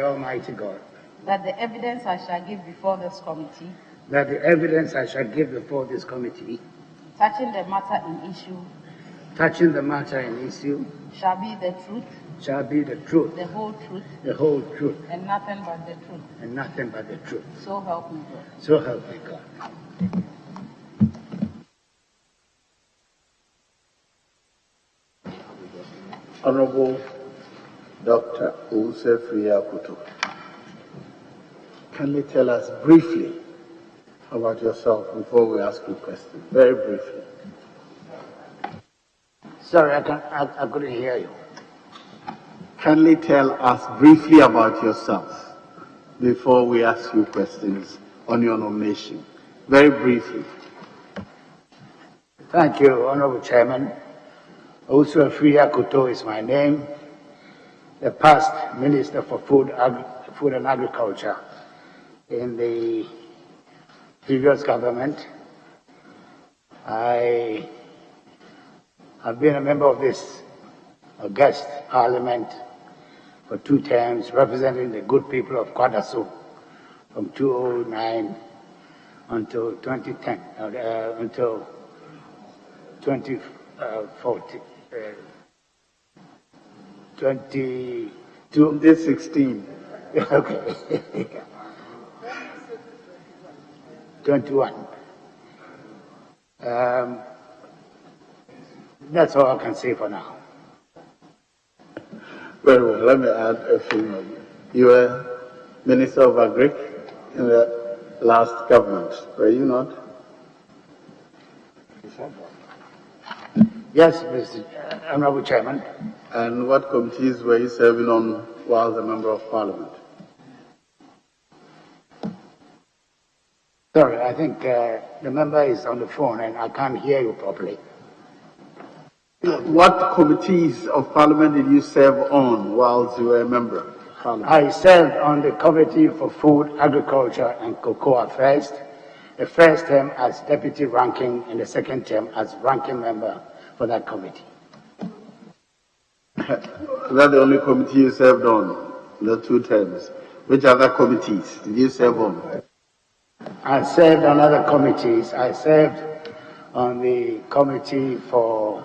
Almighty God, that the evidence I shall give before this committee, that the evidence I shall give before this committee, touching the matter in issue, shall be the truth, the whole truth, and nothing but the truth. So help me God. So help me God. Honorable Dr. Owusu Afriyie Akoto, kindly tell us briefly about yourself before we ask you questions. Very briefly. Sorry, I couldn't hear you. Kindly tell us briefly about yourself before we ask you questions on your nomination. Very briefly. Thank you, Honorable Chairman. Owusu Afriyie Akoto is my name. The past Minister for Food and Agriculture in the previous government. I have been a member of this august parliament for 2 terms, representing the good people of Kwadaso from 2009 until 2010, until 2014. 2016. Okay. 21. That's all I can say for now. Very well. Let me add a few more. You were Minister of Agri in the last government, were you not? Yes, Mr. Honorable Chairman. And what committees were you serving on while a member of Parliament? Sorry, I think the member is on the phone and I can't hear you properly. What committees of Parliament did you serve on whilst you were a member of Parliament? I served on the Committee for Food, Agriculture and Cocoa Affairs, the first term as deputy ranking and the second term as ranking member for that committee. Is that the only committee you served on, the 2 terms? Which other committees did you serve on? I served on other committees. I served on the committee for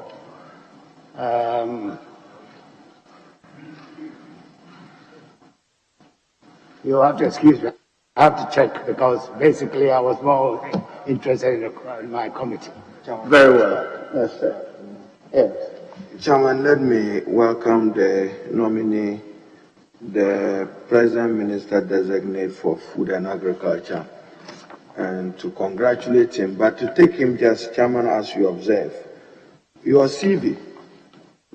you'll have to excuse me. I have to check because basically I was more interested in my committee. Very well. Yes, sir. Yes. Chairman, let me welcome the nominee, the President Minister Designate for Food and Agriculture, and to congratulate him, but to take him just, Chairman, as you observe. Your CV,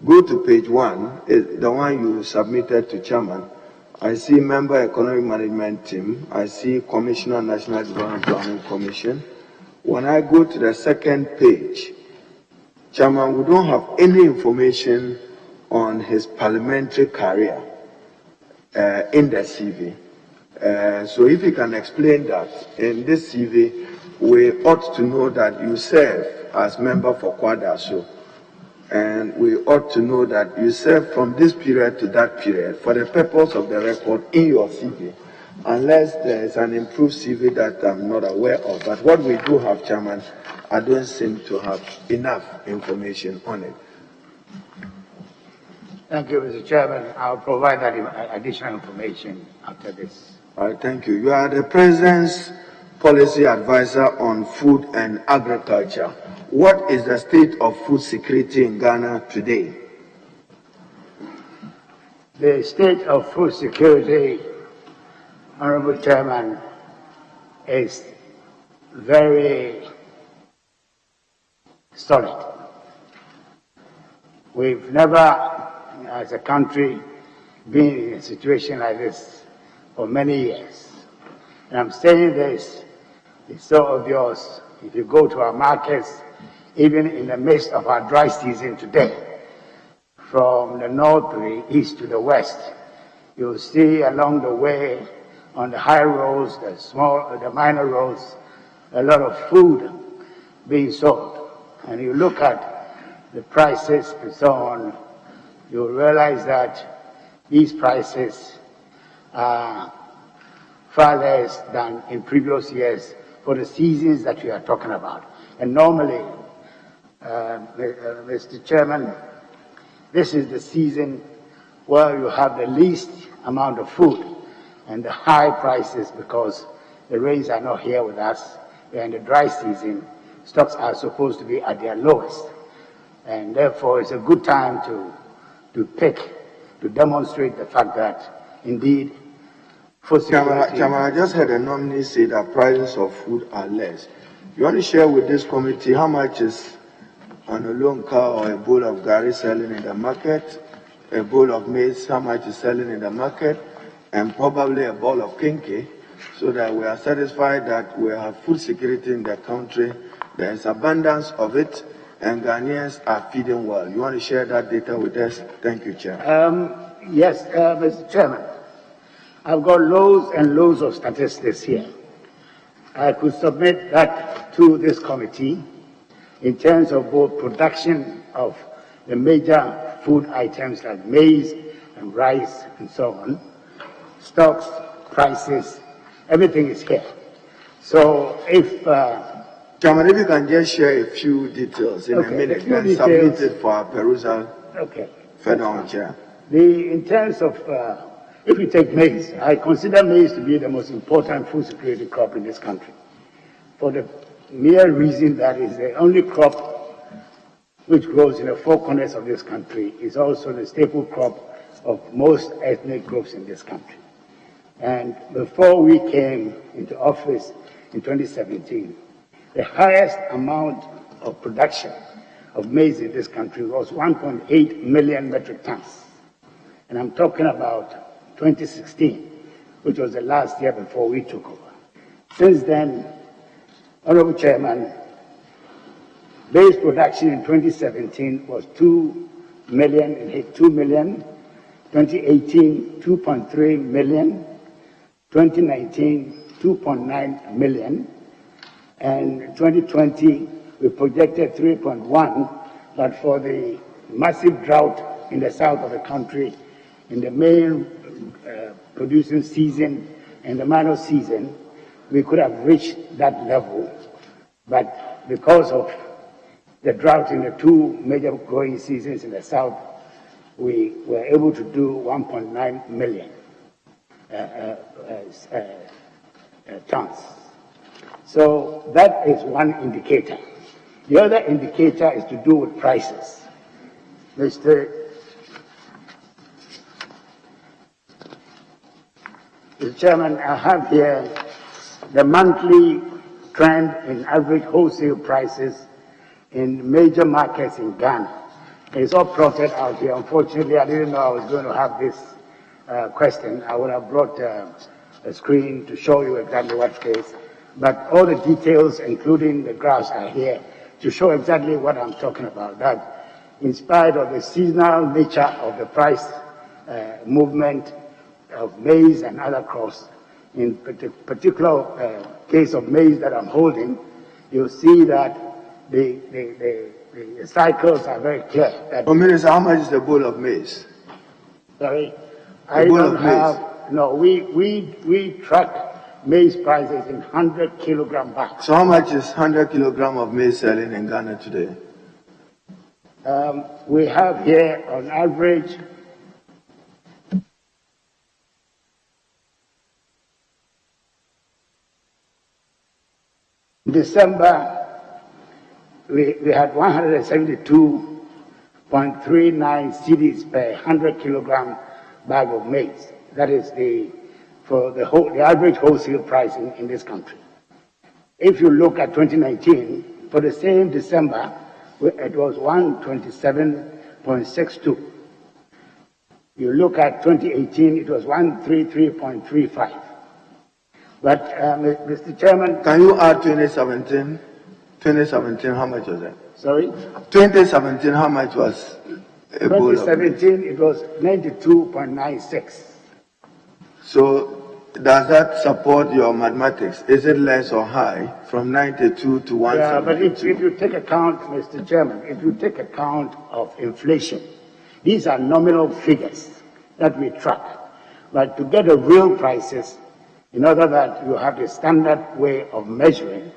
go to page 1, is the one you submitted to Chairman. I see Member Economic Management Team, I see Commissioner National Development Planning Commission. When I go to the second page, Chairman, we don't have any information on his parliamentary career in the CV. So if you can explain that, in this CV, we ought to know that you serve as member for Kwadaso, and we ought to know that you serve from this period to that period for the purpose of the record in your CV, unless there is an improved CV that I'm not aware of. But what we do have, Chairman, I don't seem to have enough information on it. Thank you, Mr. Chairman. I'll provide that additional information after this. All right, thank you. You are the President's Policy Advisor on Food and Agriculture. What is the state of food security in Ghana today? The state of food security, Honorable Chairman, is very solid. We've never, as a country, been in a situation like this for many years. And I'm saying this, it's so obvious. If you go to our markets, even in the midst of our dry season today, from the north to the east to the west, you'll see along the way, on the high roads, the minor roads, a lot of food being sold. And you look at the prices and so on, you'll realize that these prices far less than in previous years for the seasons that we are talking about. And normally, Mr. Chairman, this is the season where you have the least amount of food and the high prices because the rains are not here with us. We're in the dry season. Stocks are supposed to be at their lowest. And therefore, it's a good time to demonstrate the fact that, indeed, food security... Chairman, I just heard a nominee say that prices of food are less. You want to share with this committee how much is an olonka or a bowl of gari selling in the market, a bowl of maize, how much is selling in the market, and probably a bowl of kinky, so that we are satisfied that we have food security in the country, there is abundance of it, and Ghanaians are feeding well. You want to share that data with us? Thank you, Chair. Yes, Mr. Chairman. I've got loads and loads of statistics here. I could submit that to this committee in terms of both production of the major food items like maize and rice and so on, stocks, prices, everything is here. So if... Chairman, if you can just share a few details in a minute and submit it for our perusal. Okay. Further on, Chair. In terms of, if we take maize, I consider maize to be the most important food security crop in this country, for the mere reason that it's the only crop which grows in the four corners of this country. It's also the staple crop of most ethnic groups in this country. And before we came into office in 2017, the highest amount of production of maize in this country was 1.8 million metric tons. And I'm talking about 2016, which was the last year before we took over. Since then, Honorable Chairman, maize production in 2017 was 2 million, it hit 2 million, 2018, 2.3 million, 2019, 2.9 million, and 2020, we projected 3.1, but for the massive drought in the south of the country, in the main producing season and the minor season, we could have reached that level. But because of the drought in the two major growing seasons in the south, we were able to do 1.9 million tons. So that is one indicator. The other indicator is to do with prices. Mr. Chairman, I have here the monthly trend in average wholesale prices in major markets in Ghana. It's all plotted out here. Unfortunately, I didn't know I was going to have this question. I would have brought a screen to show you exactly what it is. But all the details, including the graphs, are here to show exactly what I'm talking about. That in spite of the seasonal nature of the price movement of maize and other crops, in particular case of maize that I'm holding, you'll see that the cycles are very clear. Minister, how much is the bowl of maize? Sorry? I don't have, no, we track maize prices in 100 kilogram bags. So how much is 100 kilogram of maize selling in Ghana today? We have here on average December we had 172.39 cedis per 100 kilogram bag of maize. That is the average wholesale price in this country. If you look at 2019, for the same December, it was 127.62. You look at 2018, it was 133.35. But, Mr. Chairman... Can you add 2017? 2017, how much was that? Sorry? 2017, how much was a bowl of 2017, it was 92.96. So, does that support your mathematics? Is it less or high from 92 to 172? Yeah, but if you take account, Mr. Chairman, if you take account of inflation, these are nominal figures that we track. But to get the real prices, in order that you have a standard way of measuring,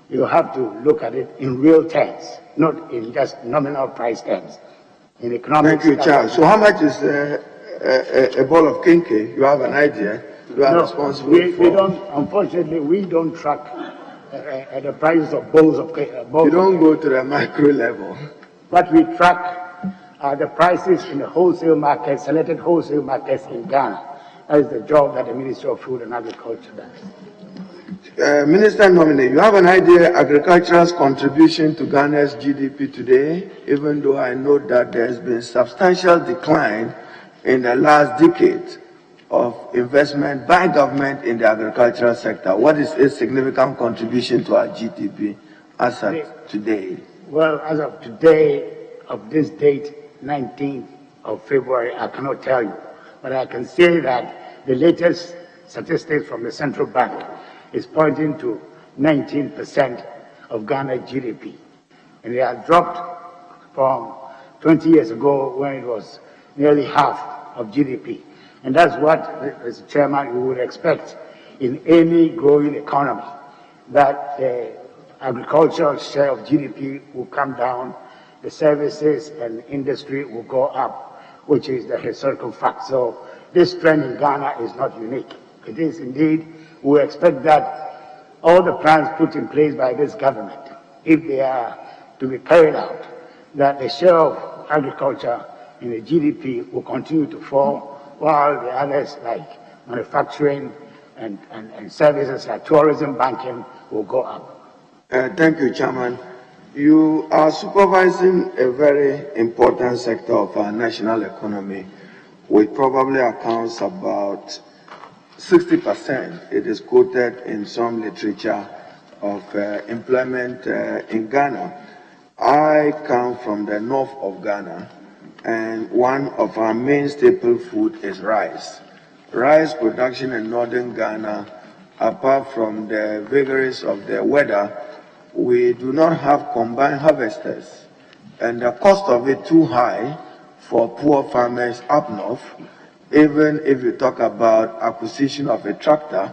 you have to look at it in real terms, not in just nominal price terms. In economics. Thank you, Charles. So how much is a ball of kinky? You have an idea? You are responsible for? We don't, unfortunately, we don't track the prices of bowls of cake. You don't go to the micro level. But we track the prices in the wholesale markets, selected wholesale markets in Ghana. That is the job that the Ministry of Food and Agriculture does. Minister nominee, you have an idea agriculture's contribution to Ghana's GDP today, even though I know that there has been substantial decline in the last decade of investment by government in the agricultural sector. What is its significant contribution to our GDP as of today? Well, as of today, of this date, 19th of February, I cannot tell you. But I can say that the latest statistics from the central bank is pointing to 19% of Ghana's GDP. And it has dropped from 20 years ago when it was nearly half of GDP. And that's what, as chairman, you would expect in any growing economy, that the agricultural share of GDP will come down, the services and industry will go up, which is the historical fact. So this trend in Ghana is not unique. It is indeed, we expect that all the plans put in place by this government, if they are to be carried out, that the share of agriculture in the GDP will continue to fall, while the others like manufacturing and services like tourism, banking will go up. Thank you, Chairman. You are supervising a very important sector of our national economy, which probably accounts about 60%, it is quoted in some literature, of employment in Ghana. I come from the north of Ghana, and one of our main staple food is rice. Rice production in northern Ghana, apart from the vagaries of the weather, we do not have combined harvesters, and the cost of it too high for poor farmers up north. Even if you talk about acquisition of a tractor,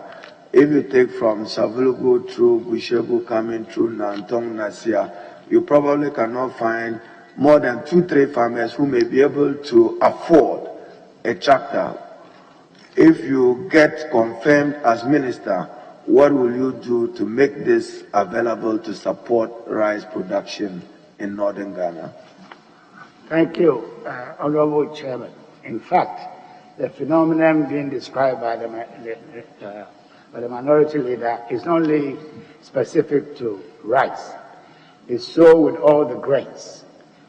if you take from Savulugu through Bushegu coming through Nantong, Nasia, you probably cannot find more than 2-3 farmers who may be able to afford a tractor. If you get confirmed as minister, what will you do to make this available to support rice production in northern Ghana? Thank you, Honorable Chairman. In fact, the phenomenon being described by the minority leader is not only specific to rice. It's so with all the grains.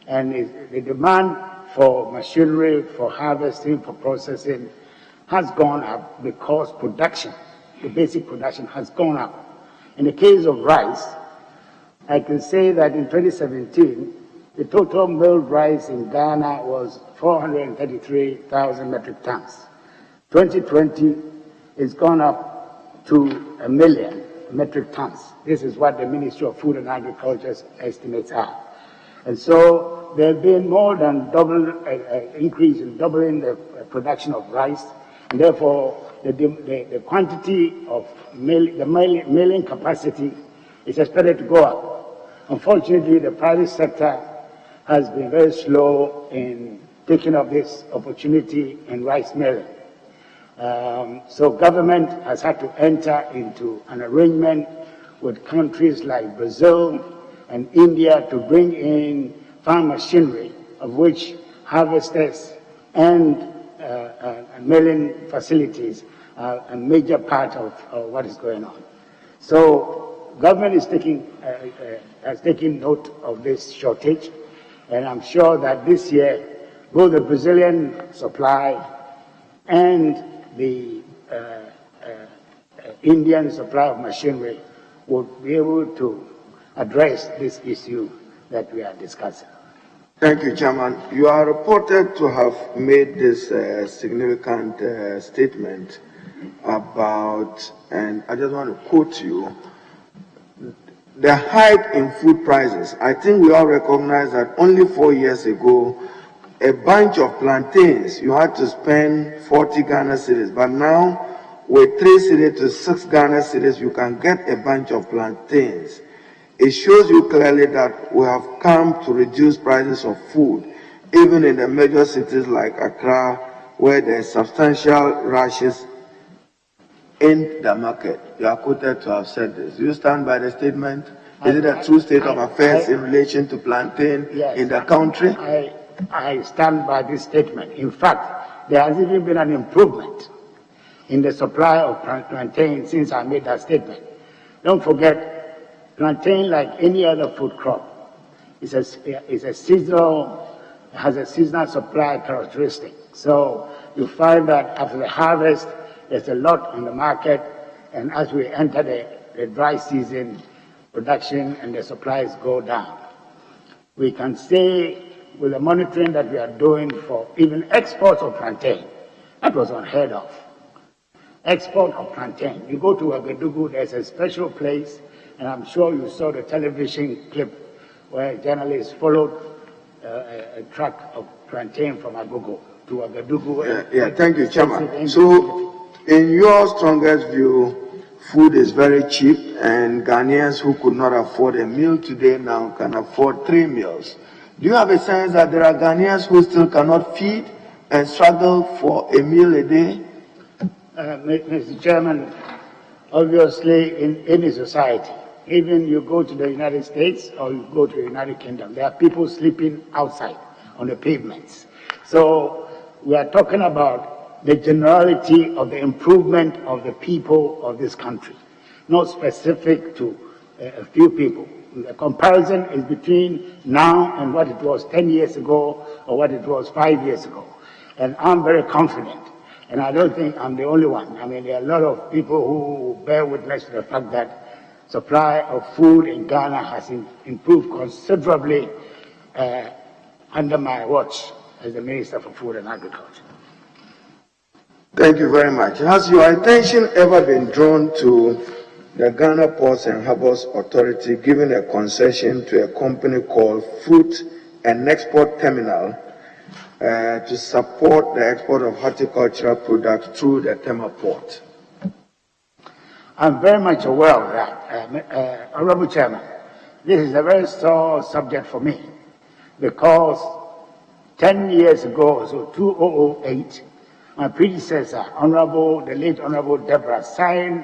And the demand for machinery, for harvesting, for processing has gone up because production, the basic production has gone up. In the case of rice, I can say that in 2017, the total milled rice in Ghana was 433,000 metric tons. 2020, it's gone up to 1 million metric tons. This is what the Ministry of Food and Agriculture's estimates are. And so there have been more than double increase in doubling the production of rice, and therefore the quantity of the milling capacity is expected to go up. Unfortunately, the private sector has been very slow in taking up this opportunity in rice milling. So government has had to enter into an arrangement with countries like Brazil and India to bring in farm machinery, of which harvesters and milling facilities are a major part of what is going on. So government is has taken note of this shortage, and I'm sure that this year both the Brazilian supply and the Indian supply of machinery will be able to address this issue that we are discussing. Thank you, Chairman. You are reported to have made this significant statement about, and I just want to quote you, the hike in food prices. I think we all recognize that only 4 years ago, a bunch of plantains, you had to spend 40 Ghana cedis. But now, with 3 cedis to 6 Ghana cedis, you can get a bunch of plantains. It shows you clearly that we have come to reduce prices of food, even in the major cities like Accra, where there are substantial rushes in the market. You are quoted to have said this. Do you stand by the statement? Is it a true state of affairs in relation to plantain in the country? I stand by this statement. In fact, there has even been an improvement in the supply of plantain since I made that statement. Don't forget, plantain, like any other food crop, is a seasonal, has a seasonal supply characteristic. So you find that after the harvest, there's a lot on the market, and as we enter the dry season, production and the supplies go down. We can say, with the monitoring that we are doing for even exports of plantain, that was unheard of. Export of plantain. You go to Ouagadougou, there's a special place, and I'm sure you saw the television clip where journalists followed a truck of plantain from Agogo to Ouagadougou. Thank you, Chairman. So, in your strongest view, food is very cheap, and Ghanaians who could not afford a meal today now can afford 3 meals. Do you have a sense that there are Ghanaians who still cannot feed and struggle for a meal a day? Mr. Chairman, obviously in any society, even you go to the United States or you go to the United Kingdom, there are people sleeping outside on the pavements. So we are talking about the generality of the improvement of the people of this country, not specific to a few people. The comparison is between now and what it was 10 years ago or what it was 5 years ago. And I'm very confident, and I don't think I'm the only one. I mean, there are a lot of people who bear witness to the fact that supply of food in Ghana has improved considerably under my watch as the Minister for Food and Agriculture. Thank you very much. Has your attention ever been drawn to the Ghana Ports and Harbours Authority giving a concession to a company called Fruit and Export Terminal to support the export of horticultural products through the Tema Port? I'm very much aware of that, Honorable Chairman. This is a very sore subject for me because 10 years ago, so 2008, my predecessor, the late Honorable Deborah, signed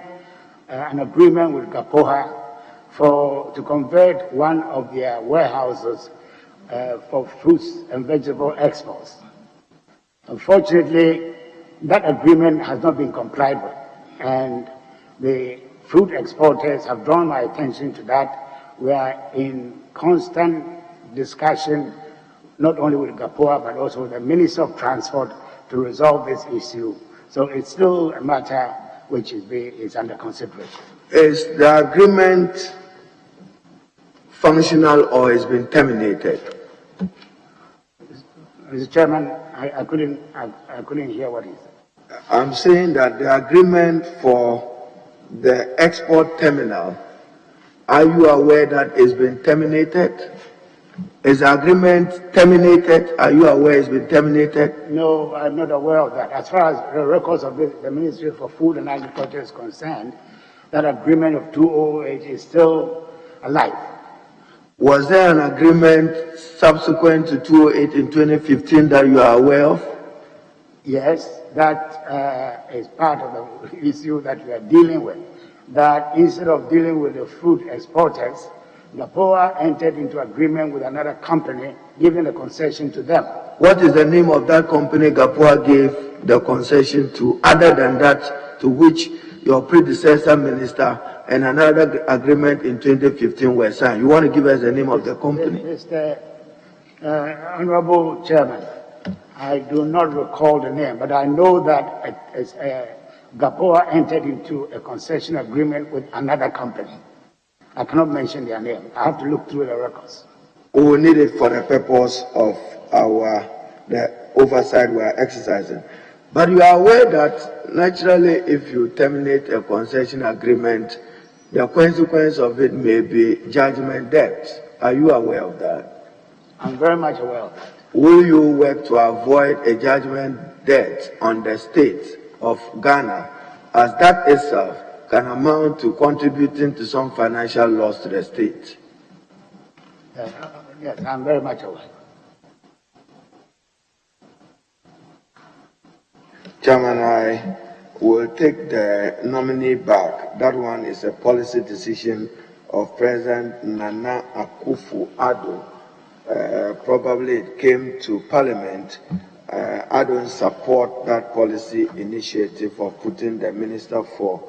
an agreement with GAPOHA to convert one of their warehouses for fruits and vegetable exports. Unfortunately, that agreement has not been complied with, and the fruit exporters have drawn my attention to that. We are in constant discussion, not only with GAPOHA, but also with the Minister of Transport to resolve this issue. So it's still a matter which is under consideration. Is the agreement functional or has been terminated? Mr. Chairman, I couldn't hear what he said. I'm saying that the agreement for the export terminal, are you aware that it's been terminated? Is the agreement terminated? Are you aware it's been terminated? No, I'm not aware of that. As far as the records of the Ministry for Food and Agriculture is concerned, that agreement of 2008 is still alive. Was there an agreement subsequent to 2008 in 2015 that you are aware of? Yes, that is part of the issue that we are dealing with. That instead of dealing with the fruit exporters, GAPOHA entered into agreement with another company, giving a concession to them. What is the name of that company GAPOHA gave the concession to, other than that to which your predecessor minister and another agreement in 2015 were signed? You want to give us the name of the company? Mr. Honorable Chairman, I do not recall the name, but I know that GAPOHA entered into a concession agreement with another company. I cannot mention their name. I have to look through the records. We will need it for the purpose of the oversight we are exercising. But you are aware that naturally if you terminate a concession agreement, the consequence of it may be judgment debt. Are you aware of that? I'm very much aware of that. will you work to avoid a judgment debt on the state of Ghana, as that itself can amount to contributing to some financial loss to the state? Yes, I'm very much aware. Chairman, I will take the nominee back. That one is a policy decision of President Nana Akufo-Addo. Probably it came to Parliament. I don't support that policy initiative of putting the Minister for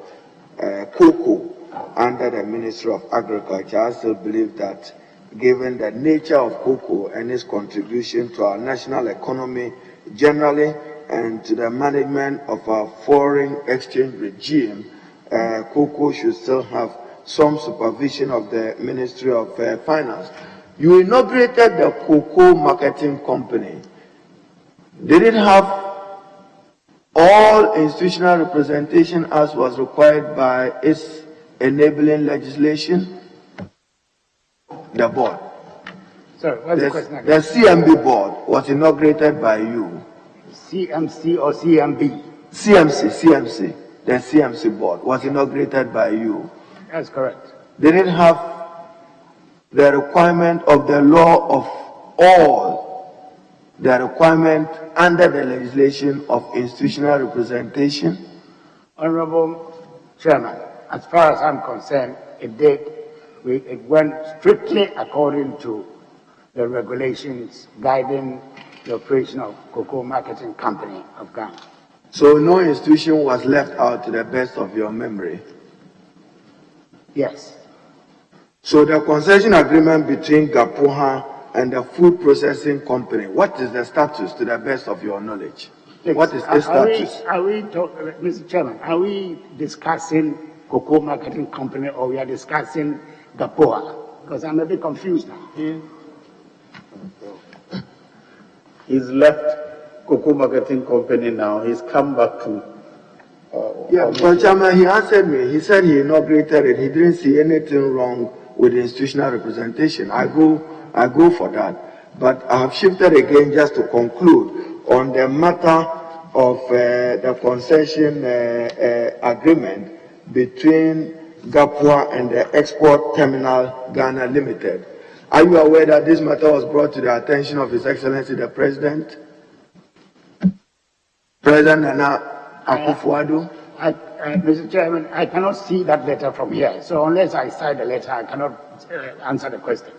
Cocoa under the Ministry of Agriculture. I still believe that given the nature of cocoa and its contribution to our national economy generally and to the management of our foreign exchange regime, cocoa should still have some supervision of the Ministry of Finance. You inaugurated the cocoa marketing company. Did it have all institutional representation as was required by its enabling legislation? The board. Sorry, what's the question again? The CMB board was inaugurated by you. CMC or CMB? CMC. The CMC board was inaugurated by you. That's correct. Did it have the requirement of the law of all, the requirement under the legislation of institutional representation? Honorable Chairman, as far as I'm concerned, it did. It went strictly according to the regulations guiding the operation of Cocoa Marketing Company of Ghana. So no institution was left out to the best of your memory? Yes. So the concession agreement between Gapoha and the food processing company, what is the status to the best of your knowledge? What is its status? Mr. Chairman, are we discussing Cocoa Marketing Company or we are discussing Gapoha? Because I'm a bit confused now. He's left Cocoa Marketing Company now. He's come back to... but Chairman, he answered me. He said he inaugurated it. He didn't see anything wrong with the institutional representation. I go for that. But I have shifted again just to conclude on the matter of the concession agreement between Gapua and the Export Terminal Ghana Limited. Are you aware that this matter was brought to the attention of His Excellency the President? President Nana Akufo-Addo? Mr. Chairman, I cannot see that letter from here. So unless I cite the letter, I cannot answer the question.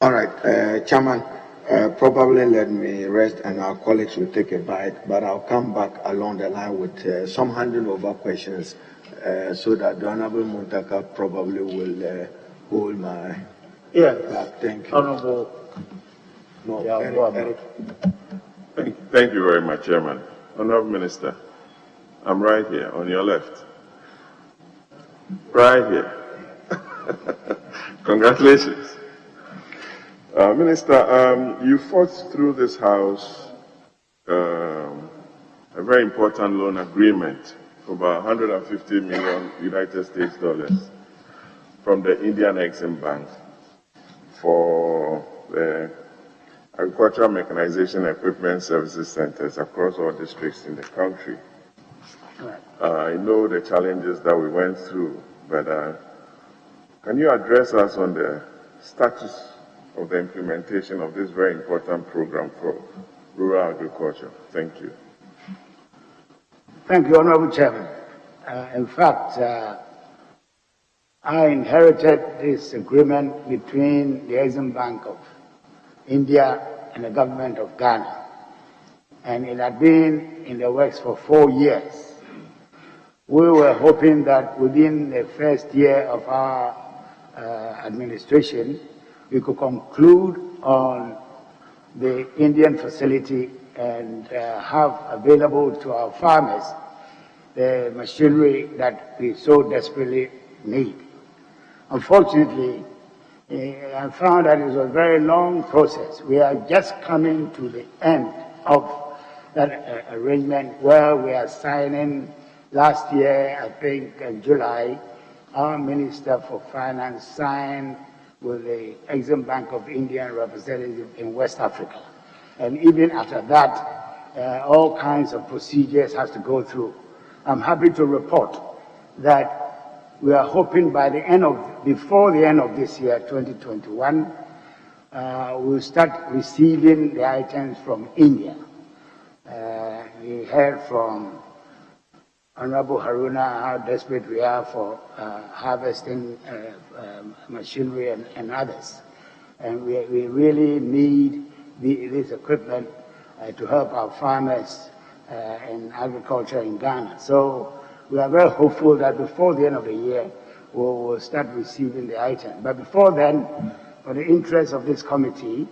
All right, Chairman, probably let me rest and our colleagues will take a bite, but I'll come back along the line with some handing over questions so that the Honorable Muntaka probably will hold my back. Thank you. Honorable. No, Eric. Thank you very much, Chairman. Honorable Minister, I'm right here on your left. Right here. Congratulations. Minister, you fought through this House a very important loan agreement for about 150 million United States dollars from the Indian Exim Bank for the agricultural mechanization equipment services centers across all districts in the country. I know the challenges that we went through, but can you address us on the status of the implementation of this very important program for rural agriculture? Thank you. Thank you, Honorable Chairman. In fact, I inherited this agreement between the Exim Bank of India and the government of Ghana, and it had been in the works for 4 years. We were hoping that within the first year of our administration, we could conclude on the Indian facility and have available to our farmers the machinery that we so desperately need. Unfortunately, I found that it was a very long process. We are just coming to the end of that arrangement where we are signing. Last year, I think in July, our Minister for Finance signed with the Exim Bank of India representative in West Africa. And even after that, all kinds of procedures has to go through. I'm happy to report that we are hoping before the end of this year, 2021, we'll start receiving the items from India. We heard from Honorable Haruna how desperate we are for harvesting machinery and others. And we really need this equipment to help our farmers in agriculture in Ghana. So we are very hopeful that before the end of the year, we'll start receiving the item. But before then, for the interest of this committee,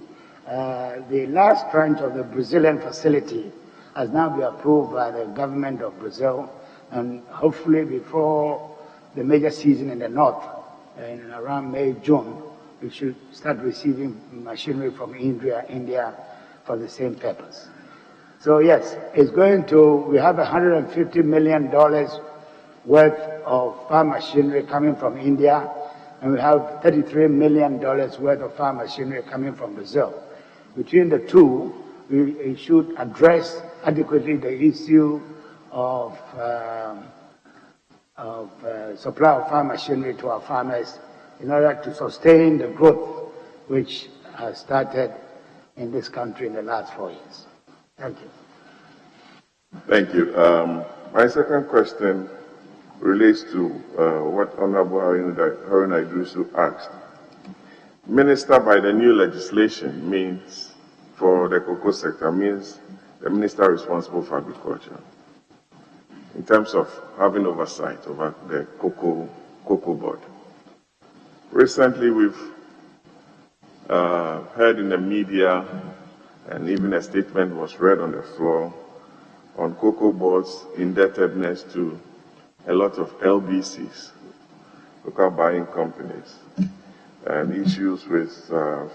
the last tranche of the Brazilian facility has now been approved by the government of Brazil, and hopefully before the major season in the north, in around May, June, we should start receiving machinery from India for the same purpose. So yes, we have $150 million worth of farm machinery coming from India, and we have $33 million worth of farm machinery coming from Brazil. Between the two, we should address adequately the issue of supply of farm machinery to our farmers in order to sustain the growth which has started in this country in the last 4 years. Thank you. Thank you. My second question relates to what Honorable Haruna Iddrisu asked. Minister by the new legislation means, for the cocoa sector, means the minister responsible for agriculture in terms of having oversight over the cocoa board. Recently, we've heard in the media, and even a statement was read on the floor, on cocoa board's indebtedness to a lot of LBCs, local buying companies, and issues with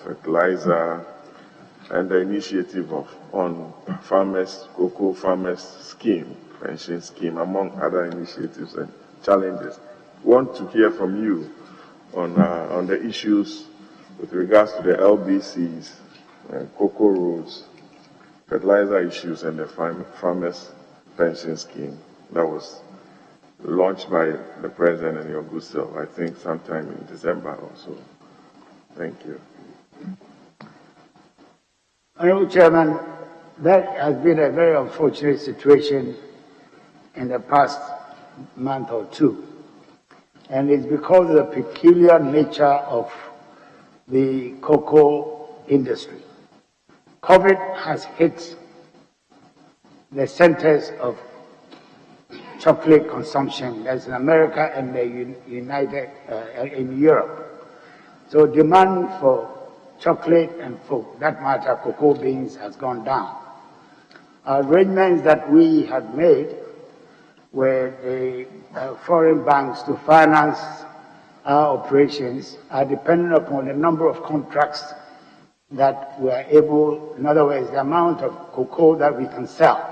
fertilizer, and the initiative on cocoa farmers scheme, pension scheme, among other initiatives and challenges. We want to hear from you on the issues with regards to the LBCs, cocoa roads, fertilizer issues, and the farmers pension scheme that was launched by the President and your good self, I think sometime in December or so. Thank you. Honorable Chairman, that has been a very unfortunate situation in the past month or two. And it's because of the peculiar nature of the cocoa industry. COVID has hit the centers of chocolate consumption, that's in America and in Europe. So demand for chocolate and for that matter cocoa beans has gone down. Our arrangements that we had made with the foreign banks to finance our operations are dependent upon the number of contracts that we are able, in other words, the amount of cocoa that we can sell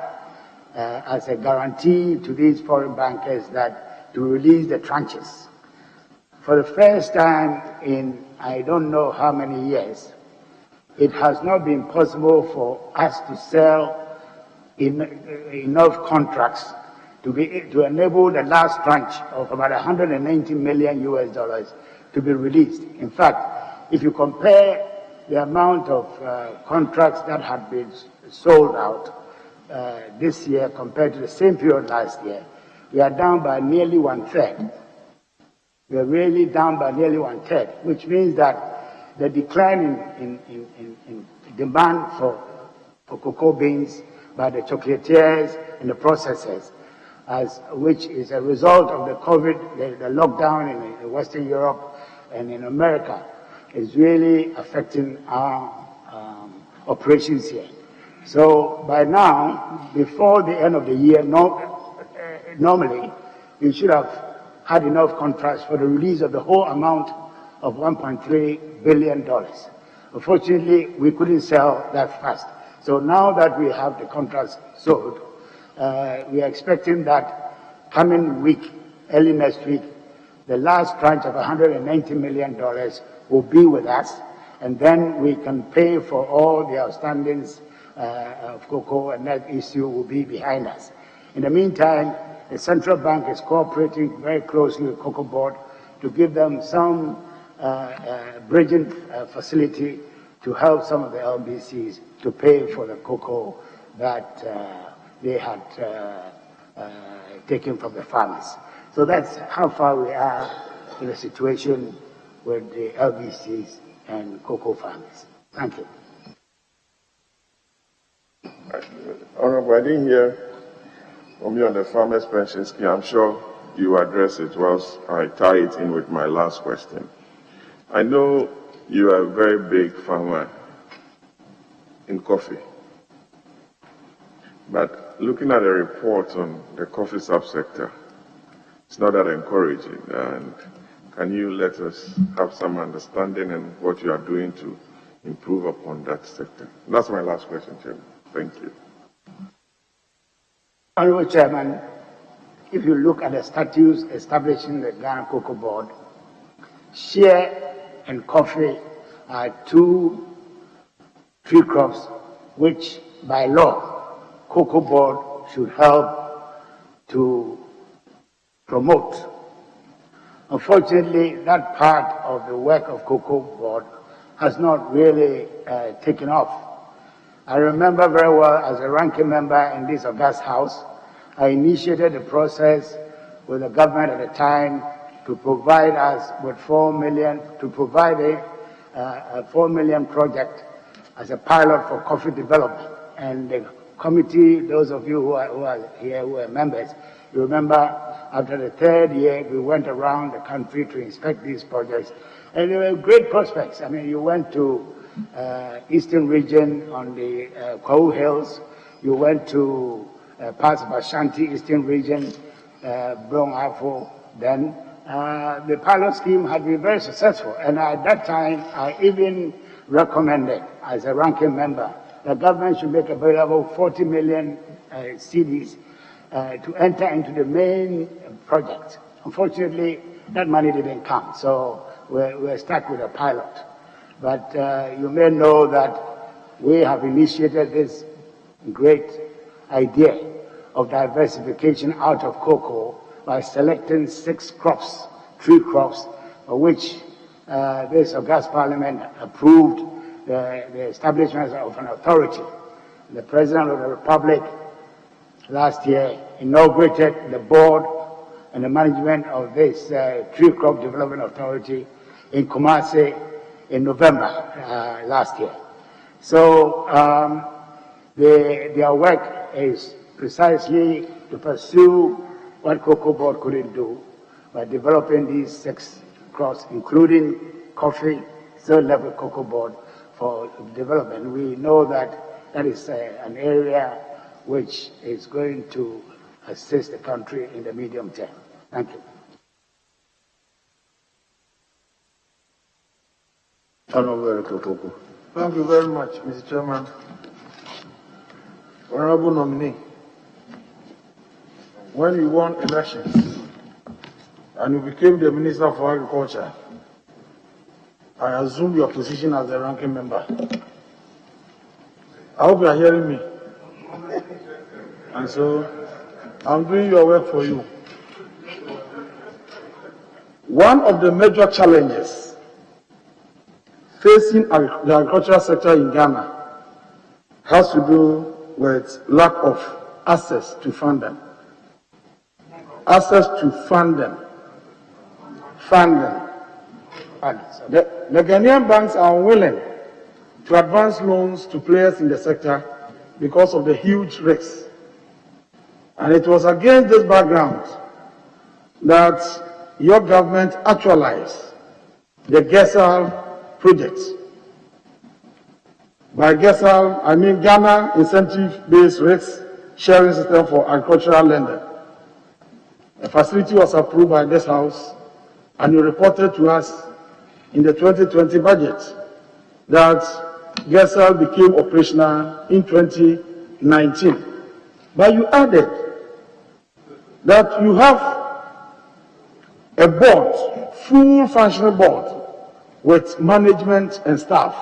as a guarantee to these foreign bankers that to release the tranches. For the first time in I don't know how many years, it has not been possible for us to sell enough contracts to enable the last tranche of about $190 million to be released. In fact, if you compare the amount of contracts that had been sold out this year compared to the same period last year, we are down by nearly 1/3. We are really down by nearly 1/3, which means that the decline in demand for cocoa beans by the chocolatiers and the processors, which is a result of the COVID, the lockdown in Western Europe and in America, is really affecting our operations here. So by now, before the end of the year, normally we should have had enough contracts for the release of the whole amount of $1.3 billion. Unfortunately, we couldn't sell that fast. So now that we have the contracts sold, we are expecting that coming week, early next week, the last tranche of $190 million will be with us, and then we can pay for all the outstandings of cocoa, and that issue will be behind us. In the meantime, the central bank is cooperating very closely with Cocoa Board to give them some bridging facility to help some of the LBCs to pay for the cocoa that they had taken from the farmers. So that's how far we are in the situation with the LBCs and cocoa farmers. Thank you. Honorable, I didn't hear from you on the farmers' pension scheme. I'm sure you address it whilst I tie it in with my last question. I know you are a very big farmer in coffee, but looking at the report on the coffee subsector, it's not that encouraging. And can you let us have some understanding and what you are doing to improve upon that sector? And that's my last question, Chairman. Thank you. Honorable Chairman, if you look at the statutes establishing the Ghana Cocoa Board, shea and coffee are two tree crops which, by law, Cocoa Board should help to promote. Unfortunately, that part of the work of Cocoa Board has not really taken off. I remember very well, as a ranking member in this august house, I initiated the process with the government at the time to provide us with $4 million, to provide a $4 million project as a pilot for coffee development. And the committee, those of you who are here, who are members, you remember after the third year, we went around the country to inspect these projects. And they were great prospects. I mean, you went to eastern region on the Kwahu Hills. You went to parts of Ashanti, eastern region, Brong Afo. Then the pilot scheme had been very successful. And at that time, I even recommended, as a ranking member, the government should make available 40 million cedis to enter into the main project. Unfortunately, that money didn't come, so we're stuck with a pilot. But you may know that we have initiated this great idea of diversification out of cocoa by selecting 6 crops, 3 crops, for which this august parliament approved the establishment of an authority. The President of the Republic last year inaugurated the board and the management of this tree crop development authority in Kumasi in November last year. So their work is precisely to pursue what Cocoa Board couldn't do by developing these 6 crops, including coffee, third level Cocoa Board for development. We know that that is an area which is going to assist the country in the medium term. Thank you. Thank you very much, Mr. Chairman. Honorable nominee, when you won elections and you became the Minister for Agriculture, I assumed your position as the ranking member. I hope you are hearing me. And so, I'm doing your work for you. One of the major challenges facing the agricultural sector in Ghana has to do with lack of access to funding. Access to funding. The Ghanaian banks are unwilling to advance loans to players in the sector because of the huge risks. And it was against this background that your government actualized the GESAL project. By GESAL, I mean Ghana Incentive-Based Risk Sharing System for Agricultural Lending. The facility was approved by this House, and you reported to us in the 2020 budget that GESAL became operational in 2019. But you added that you have a board, full functional board, with management and staff.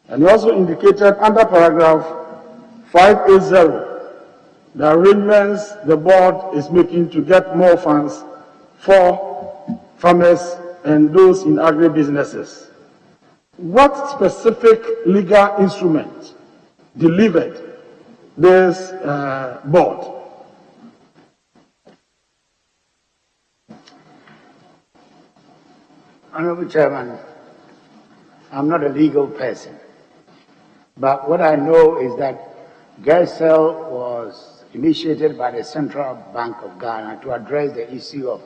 And he also indicated under paragraph 580 the arrangements the board is making to get more funds for farmers and those in agribusinesses. What specific legal instrument delivered this board? Honorable Chairman, I'm not a legal person, but what I know is that GERSEL was initiated by the Central Bank of Ghana to address the issue of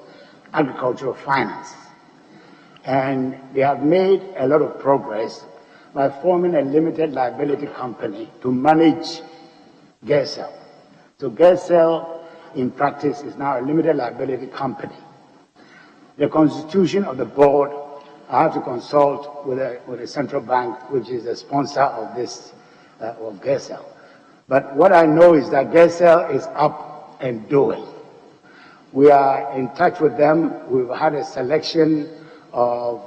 agricultural finance. And they have made a lot of progress by forming a limited liability company to manage GERSEL. So GERSEL, in practice, is now a limited liability company. The constitution of the board, I have to consult with the central bank, which is the sponsor of this, of GERSEL. But what I know is that GERSEL is up and doing. We are in touch with them. We've had a selection of,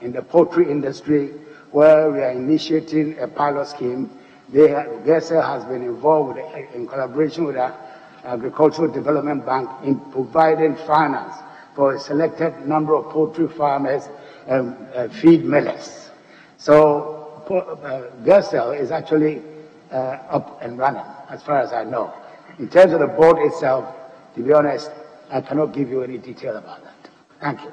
in the poultry industry, where we are initiating a pilot scheme. GERSEL has been involved in collaboration with the Agricultural Development Bank in providing finance for a selected number of poultry farmers and feed millers. So GERSEL is actually up and running, as far as I know. In terms of the board itself, to be honest, I cannot give you any detail about that. Thank you.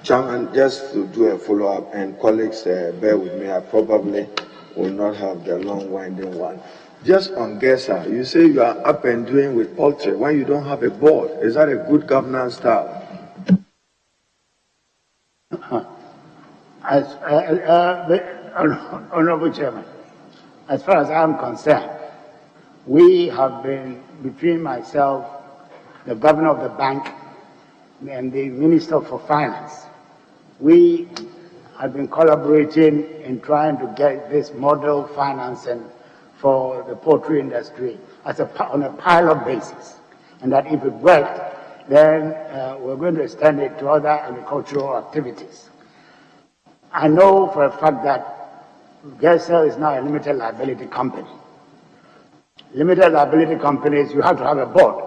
Chairman, just to do a follow-up, and colleagues, bear with me, I probably will not have the long winding one. Just on GERSEL, you say you are up and doing with poultry when you don't have a board. Is that a good governance style? Honorable Chairman, as far as I'm concerned, we have been, between myself, the governor of the bank, and the Minister for Finance, we have been collaborating in trying to get this model financing for the poultry industry on a pilot basis. And that if it worked, then we're going to extend it to other agricultural activities. I know for a fact that GERSEL is now a limited liability company. Limited liability companies, you have to have a board.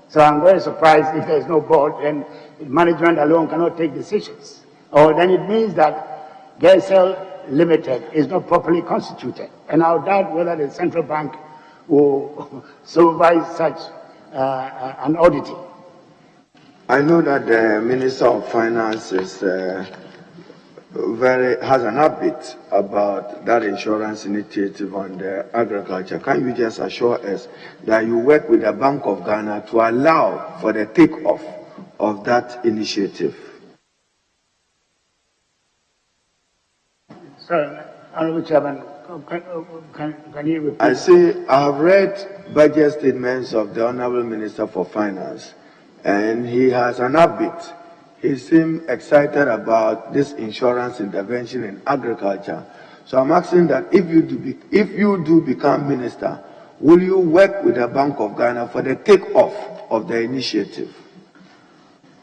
So I'm very surprised if there's no board, then management alone cannot take decisions. Or then it means that GERSEL Limited is not properly constituted. And I doubt whether the central bank will supervise such an auditing. I know that the Minister of Finance is has an update about that insurance initiative on the agriculture. Can you just assure us that you work with the Bank of Ghana to allow for the takeoff of that initiative? Sorry, Honorable Chairman, can you repeat? I say I have read budget statements of the Honorable Minister for Finance, and he has an update. He seemed excited about this insurance intervention in agriculture. So I'm asking that if you do become minister, will you work with the Bank of Ghana for the takeoff of the initiative?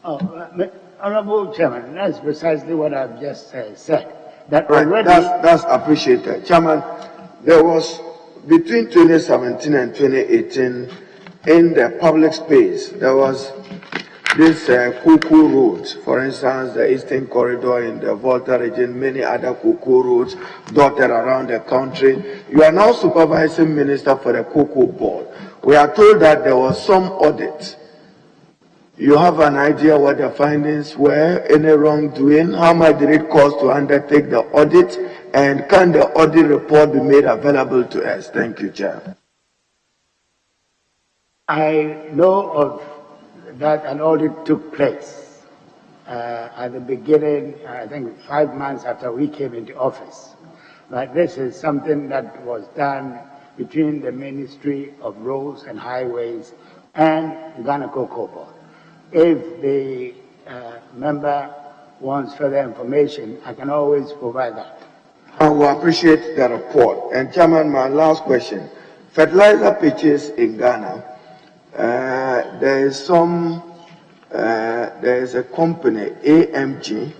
Honorable Chairman, that's precisely what I've just said. That right, already... that's appreciated. Chairman, there was between 2017 and 2018 in the public space, there was this cocoa roads, for instance, the Eastern Corridor in the Volta region, many other cocoa roads dotted around the country. You are now supervising minister for the cocoa board. We are told that there was some audit. You have an idea what the findings were, any wrongdoing, how much did it cost to undertake the audit, and can the audit report be made available to us? Thank you, Chair. I know of that an audit took place at the beginning, I think 5 months after we came into office. But this is something that was done between the Ministry of Roads and Highways and Ghana Cocoa Board. If the member wants further information, I can always provide that. I will appreciate the report. And Chairman, my last question. Fertilizer pitches in Ghana, there is a company, AMG,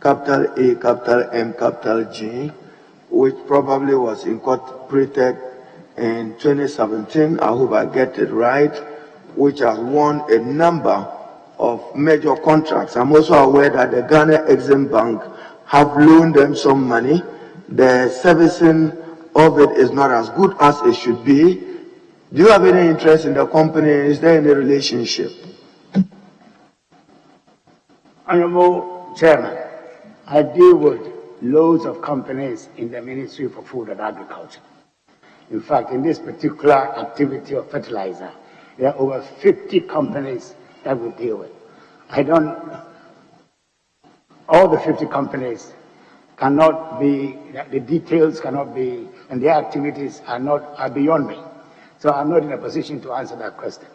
capital A, capital M, capital G, which probably was incorporated in 2017, I hope I get it right, which has won a number of major contracts. I'm also aware that the Ghana Exim Bank have loaned them some money. The servicing of it is not as good as it should be. Do you have any interest in the company? Is there any relationship? Honorable Chairman, I deal with loads of companies in the Ministry for Food and Agriculture. In fact, in this particular activity of fertilizer, there are over 50 companies that we deal with. All the 50 companies cannot be, the details cannot be, and their activities are beyond me. So I'm not in a position to answer that question.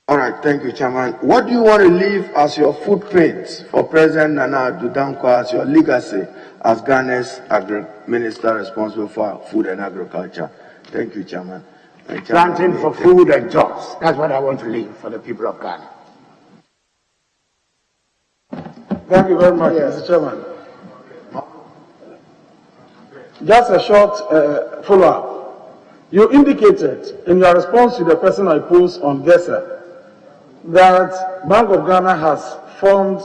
All right, thank you, Chairman. What do you want to leave as your footprint for President Nana Addo Dankwa as your legacy as Ghana's Minister responsible for food and agriculture? Thank you, Chairman. Planting for food and jobs. That's what I want to leave for the people of Ghana. Thank you very much, Mr. Chairman. Just a short follow-up. You indicated in your response to the question I posed on GESA that Bank of Ghana has formed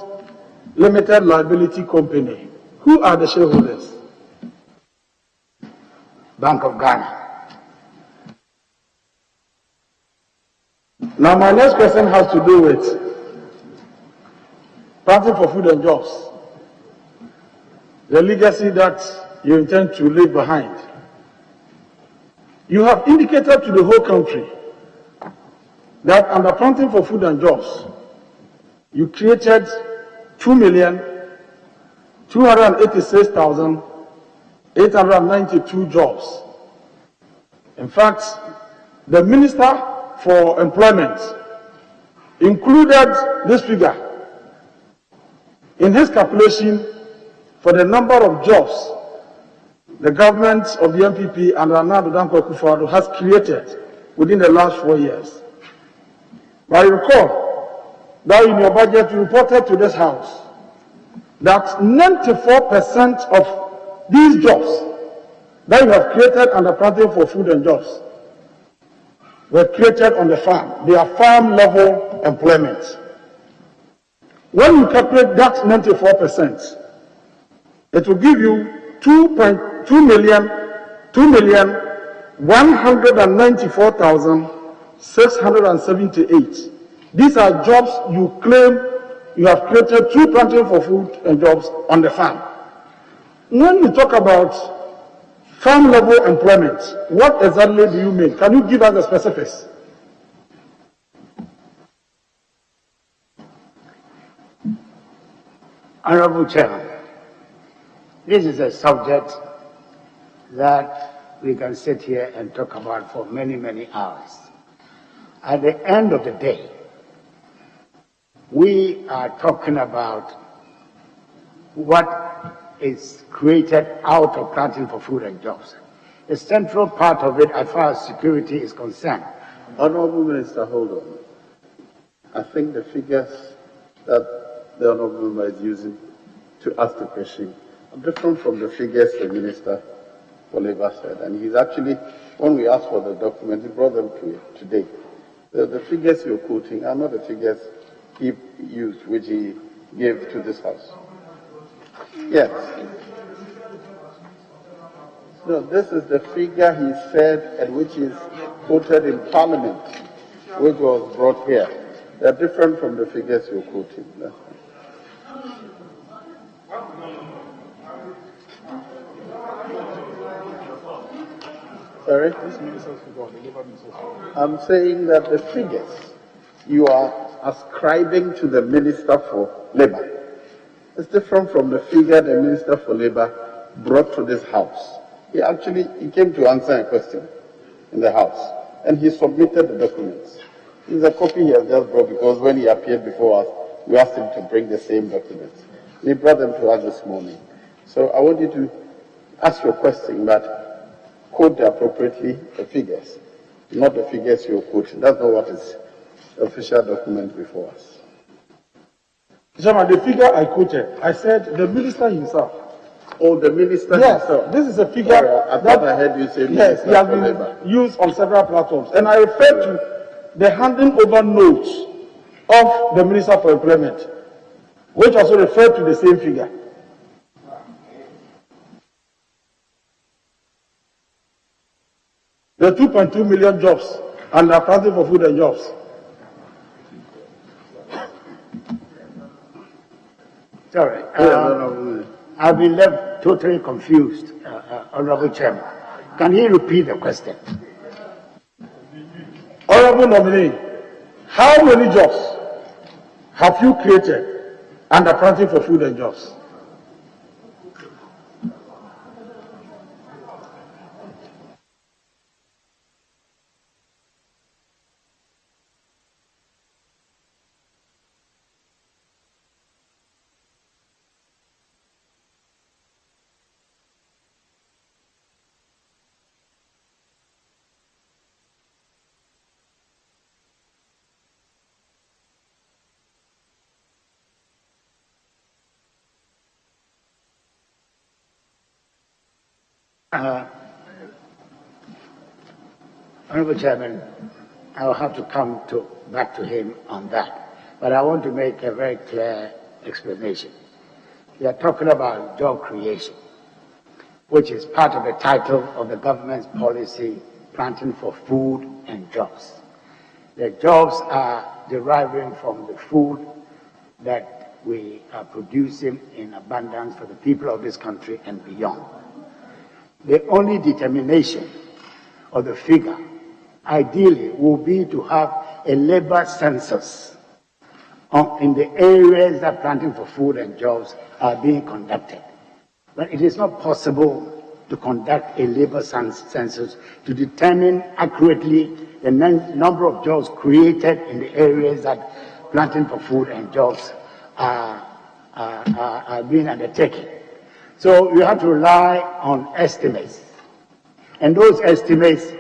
limited liability company. Who are the shareholders? Bank of Ghana. Now my next question has to do with planting for food and jobs. The legacy that you intend to leave behind. You have indicated to the whole country that under planting for food and jobs, you created 2,286,892 jobs. In fact, the Minister for Employment included this figure in his calculation for the number of jobs the government of the MPP and Nana Addo Dankwa Akufo-Addo has created within the last 4 years. But I recall that in your budget you reported to this House that 94% of these jobs that you have created under planting for food and jobs were created on the farm. They are farm level employment. When you calculate that 94%, it will give you 2,194,678. These are jobs you claim you have created through planting for food and jobs on the farm. When you talk about farm level employment, what exactly do you mean? Can you give us the specifics? Honorable Chairman, this is a subject that we can sit here and talk about for many, many hours. At the end of the day, we are talking about what is created out of planting for food and jobs. The central part of it, as far as security is concerned. Honorable Minister, hold on. I think the figures that the Honorable Member is using to ask the question are different from the figures the Minister for Labour said. And he's actually, when we asked for the document, he brought them to you today. The figures you're quoting are not the figures he used, which he gave to this House. Yes. No, this is the figure he said and which is quoted in Parliament, which was brought here. They're different from the figures you're quoting. Sorry? I'm saying that the figures you are ascribing to the Minister for Labour is different from the figure the Minister for Labour brought to this House. He came to answer a question in the House, and he submitted the documents. This is a copy he has just brought because when he appeared before us, we asked him to bring the same documents. He brought them to us this morning. So I want you to ask your question, but quote appropriately the figures, not the figures you're quoting. That's not what is official document before us. Chairman, the figure I quoted, I said the minister himself. Oh, the minister yes, himself. This is a figure I thought I heard you say yes, he has been used on several platforms. And I refer to the handing over notes of the Minister for Employment, which also referred to the same figure. The 2.2 million jobs and the planting for food and jobs. Sorry. I've been left totally confused, Honorable Chairman. Can he repeat the question? Honorable nominee, how many jobs have you created under planting for food and jobs? Honorable Chairman, I will have to come back to him on that. But I want to make a very clear explanation. We are talking about job creation, which is part of the title of the government's policy, planting for food and jobs. The jobs are deriving from the food that we are producing in abundance for the people of this country and beyond. The only determination of the figure, ideally, will be to have a labor census in the areas that planting for food and jobs are being conducted. But it is not possible to conduct a labor census to determine accurately the number of jobs created in the areas that planting for food and jobs are being undertaken. So you have to rely on estimates. And those estimates,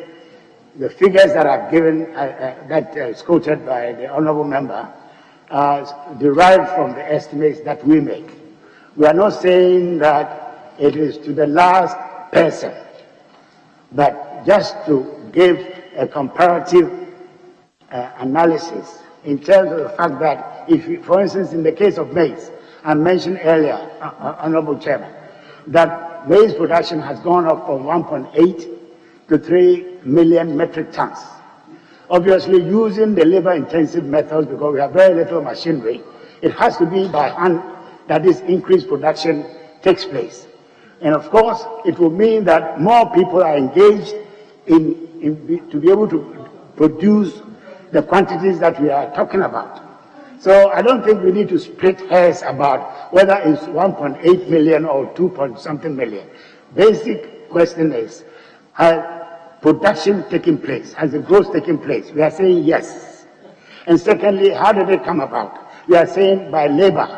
the figures that are given, that is quoted by the honorable member, are derived from the estimates that we make. We are not saying that it is to the last person, but just to give a comparative analysis in terms of the fact that if, for instance, in the case of maize, I mentioned earlier, Honorable Chairman, that maize production has gone up from 1.8 to 3 million metric tons. Obviously, using the labor-intensive methods, because we have very little machinery, it has to be by hand that this increased production takes place. And of course, it will mean that more people are engaged to be able to produce the quantities that we are talking about. So I don't think we need to split hairs about whether it's 1.8 million or 2-point-something million. Basic question is, has production taken place? Has the growth taken place? We are saying yes. And secondly, how did it come about? We are saying by labor,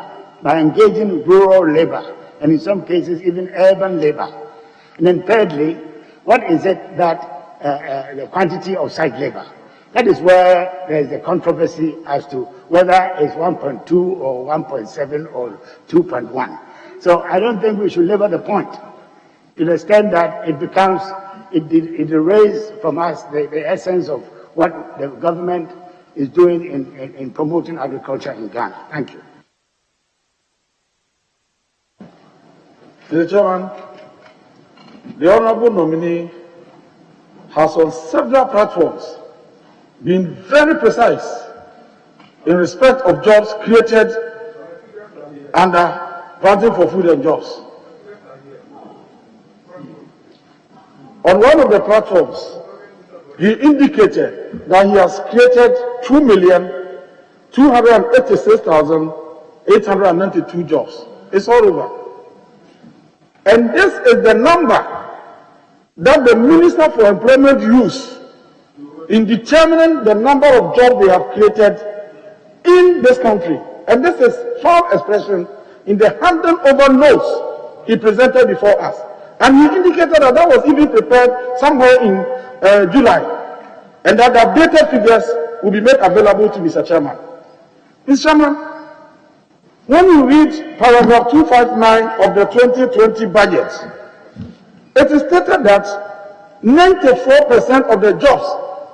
by engaging rural labor, and in some cases even urban labor. And then thirdly, what is it that the quantity of site labor? That is where there is a controversy as to whether it's 1.2 or 1.7 or 2.1. So I don't think we should labor the point to the extent that it becomes, it erases from us the essence of what the government is doing in promoting agriculture in Ghana. Thank you. Mr. Chairman, the Honorable nominee has on several platforms been very precise in respect of jobs created under planting for food and jobs. On one of the platforms, he indicated that he has created 2,286,892 jobs. It's all over. And this is the number that the Minister for Employment used in determining the number of jobs they have created in this country. And this is firm expression in the handing over notes he presented before us. And he indicated that that was even prepared somewhere in July. And that the updated figures will be made available to Mr. Chairman. Mr. Chairman, when you read paragraph 259 of the 2020 budget, it is stated that 94% of the jobs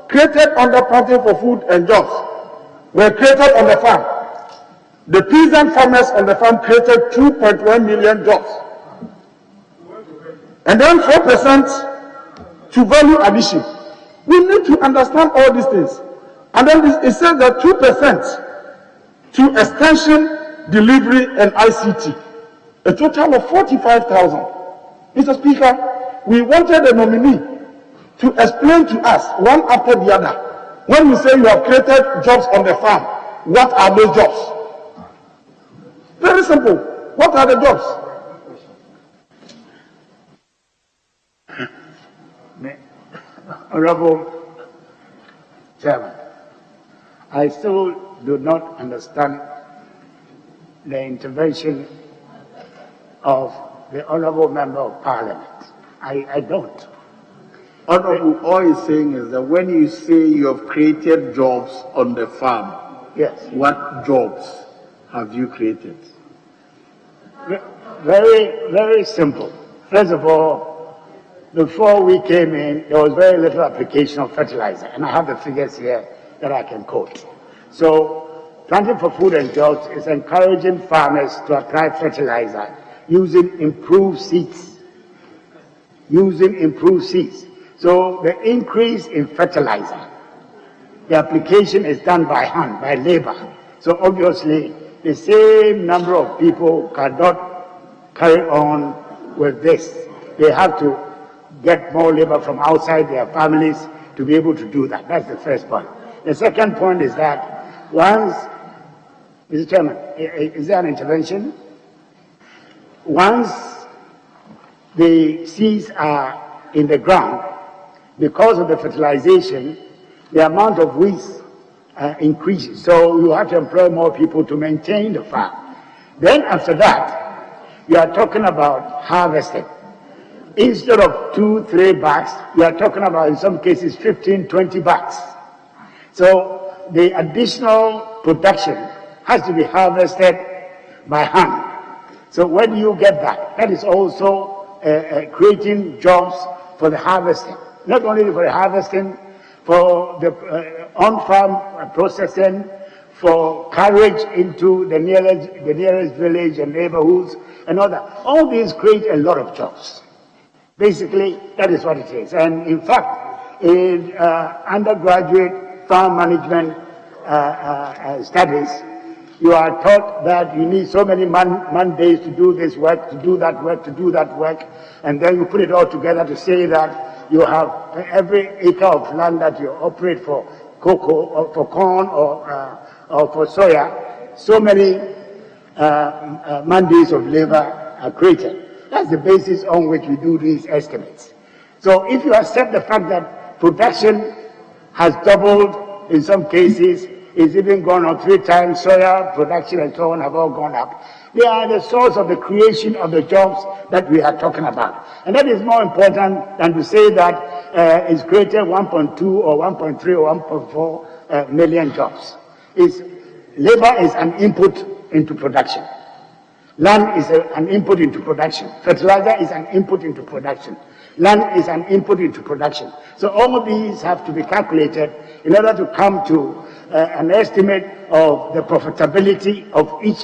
created under Planting for Food and Jobs were created on the farm. The peasant farmers on the farm created 2.1 million jobs. And then 4% to value addition. We need to understand all these things. And then it says that 2% to extension, delivery, and ICT. A total of 45,000. Mr. Speaker, we wanted a nominee to explain to us, one after the other, when you say you have created jobs on the farm, what are those jobs? Very simple. What are the jobs? Honorable Chairman, I still do not understand the intervention of the Honorable Member of Parliament. I don't. Honorable, all he's saying is that when you say you have created jobs on the farm, yes, what jobs have you created? Very, very simple. First of all, before we came in, there was very little application of fertilizer, and I have the figures here that I can quote. So, Planting for Food and Jobs is encouraging farmers to apply fertilizer using improved seeds. So, the increase in fertilizer, the application is done by hand, by labor. So, obviously, the same number of people cannot carry on with this. They have to get more labor from outside their families to be able to do that. That's the first point. The second point is that once, Mr. Chairman, is there an intervention? Once the seeds are in the ground, because of the fertilization, the amount of weeds increases. So you have to employ more people to maintain the farm. Then after that, you are talking about harvesting. Instead of 2-3 bags, we are talking about, in some cases, 15-20 bags. So the additional production has to be harvested by hand. So where do you get that? That is also creating jobs for the harvesting. Not only for the harvesting, for the on-farm processing, for carriage into the nearest village and neighborhoods and all that. All these create a lot of jobs. Basically, that is what it is. And in fact, in undergraduate farm management studies, you are taught that you need so many Mondays to do this work, to do that work, to do that work, and then you put it all together to say that you have every acre of land that you operate for cocoa or for corn or for soya, so many Mondays of labor are created. That's the basis on which we do these estimates. So if you accept the fact that production has doubled in some cases, it's even gone up 3 times, soya production and so on have all gone up. They are the source of the creation of the jobs that we are talking about. And that is more important than to say that it's created 1.2 or 1.3 or 1.4 million jobs. Labor is an input into production. Land is an input into production. Fertilizer is an input into production. Land is an input into production. So all of these have to be calculated in order to come to an estimate of the profitability of each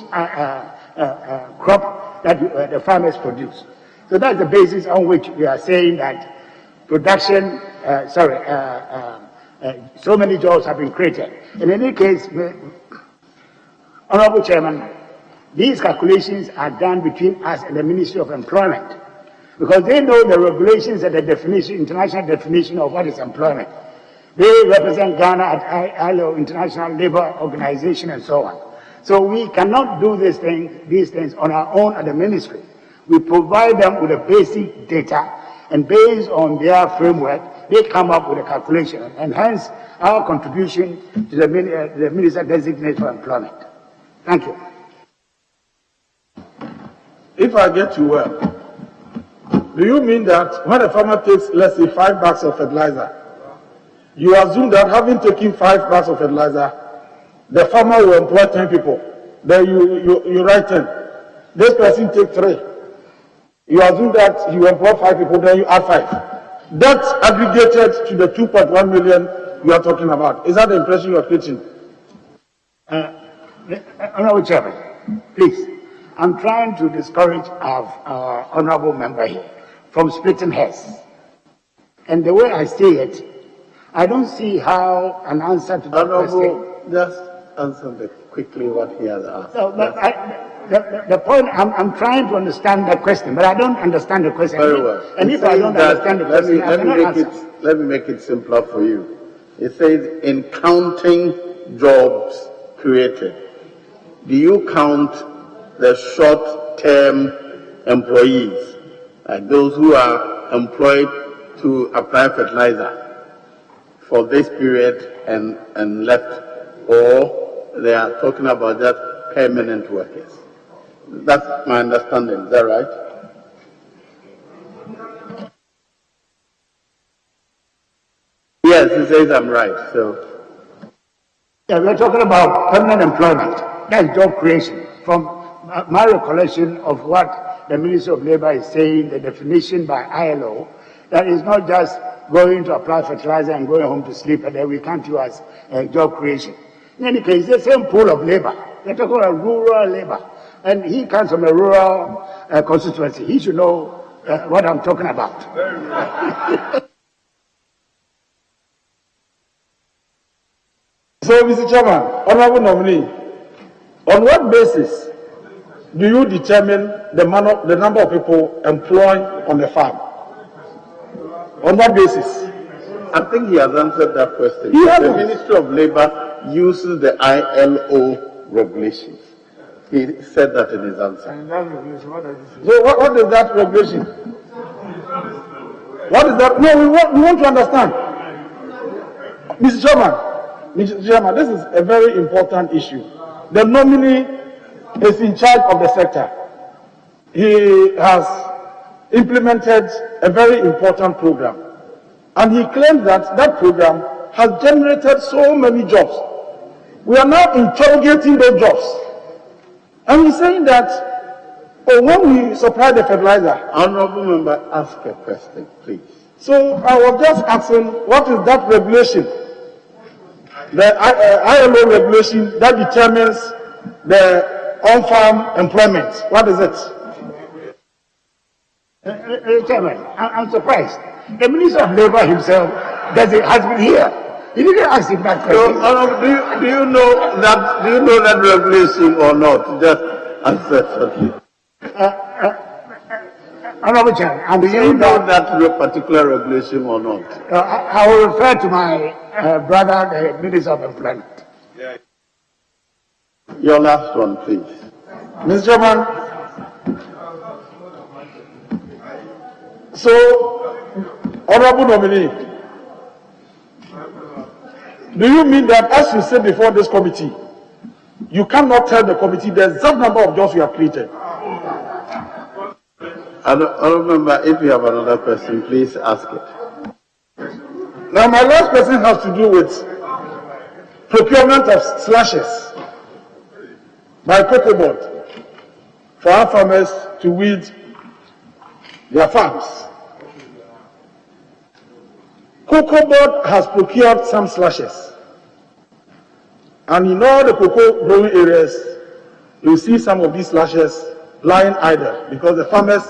crop that the farmers produce. So that's the basis on which we are saying that production, so many jobs have been created. In any case, Honorable Chairman, these calculations are done between us and the Ministry of Employment, because they know the regulations and the definition, international definition of what is employment. They represent Ghana at ILO, International Labour Organization, and so on. So we cannot do these things on our own at the ministry. We provide them with the basic data, and based on their framework, they come up with a calculation, and hence our contribution to the Minister Designate for Employment. Thank you. If I get you well, do you mean that when a farmer takes, let's say, 5 bags of fertilizer, you assume that having taken 5 bags of fertilizer, the farmer will employ 10 people. Then you write 10. This person take 3. You assume that he will employ 5 people, then you add 5. That's aggregated to the 2.1 million you are talking about. Is that the impression you are creating? Honorable Chairman, please. I'm trying to discourage our honorable member here from splitting hairs. And the way I see it, I don't see how an answer to that question. Just answer quickly what he has asked. No, but the point, I'm trying to understand the question, but I don't understand the question. Very well. And if I don't understand the question, I cannot answer. Let me make it simpler for you. It says, in counting jobs created, do you count the short-term employees, like those who are employed to apply fertilizer for this period and left, or they are talking about just permanent workers? That's my understanding. Is that right? Yes, he says I'm right. So, yeah, we're talking about permanent employment. That's job creation. From my recollection of what the Minister of Labour is saying, the definition by ILO, that is not just going to apply fertilizer and going home to sleep, and then we count you as job creation. In any case, it's the same pool of labor. We're talking about rural labor. And he comes from a rural constituency. He should know what I'm talking about. So, Mr. Chairman, honorable nominee, on what basis do you determine the number of people employed on the farm? On what basis? I think he has answered that question. The Ministry of Labour uses the ILO regulations. He said that in his answer. And that regulation, what does it say? So what is that regulation? What is that? No, we want to understand. Mr. Chairman, this is a very important issue. The nominee is in charge of the sector. He has implemented a very important program. And he claims that that program has generated so many jobs. We are now interrogating those jobs. And he's saying that, when we supply the fertilizer. Honorable member, ask a question, please. So I was just asking, what is that regulation? The ILO regulation that determines the on-farm employment. What is it? Chairman, I'm surprised. The Minister of Labour himself has been here. He didn't ask him that question. So, do you know that regulation or not? Just answer shortly. Honorable Chairman, do you know that particular regulation or not? I will refer to my brother, the Minister of Employment. Yeah. Your last one, please. Mr. Chairman, so, honorable nominee, do you mean that, as you said before this committee, you cannot tell the committee the exact number of jobs you have created? I don't remember. If you have another question, please ask it. Now, my last question has to do with procurement of slashes by Cocoa Board for our farmers to weed their farms. Cocoa Board has procured some slashes, and in all the cocoa growing areas, you see some of these slashes lying idle because the farmers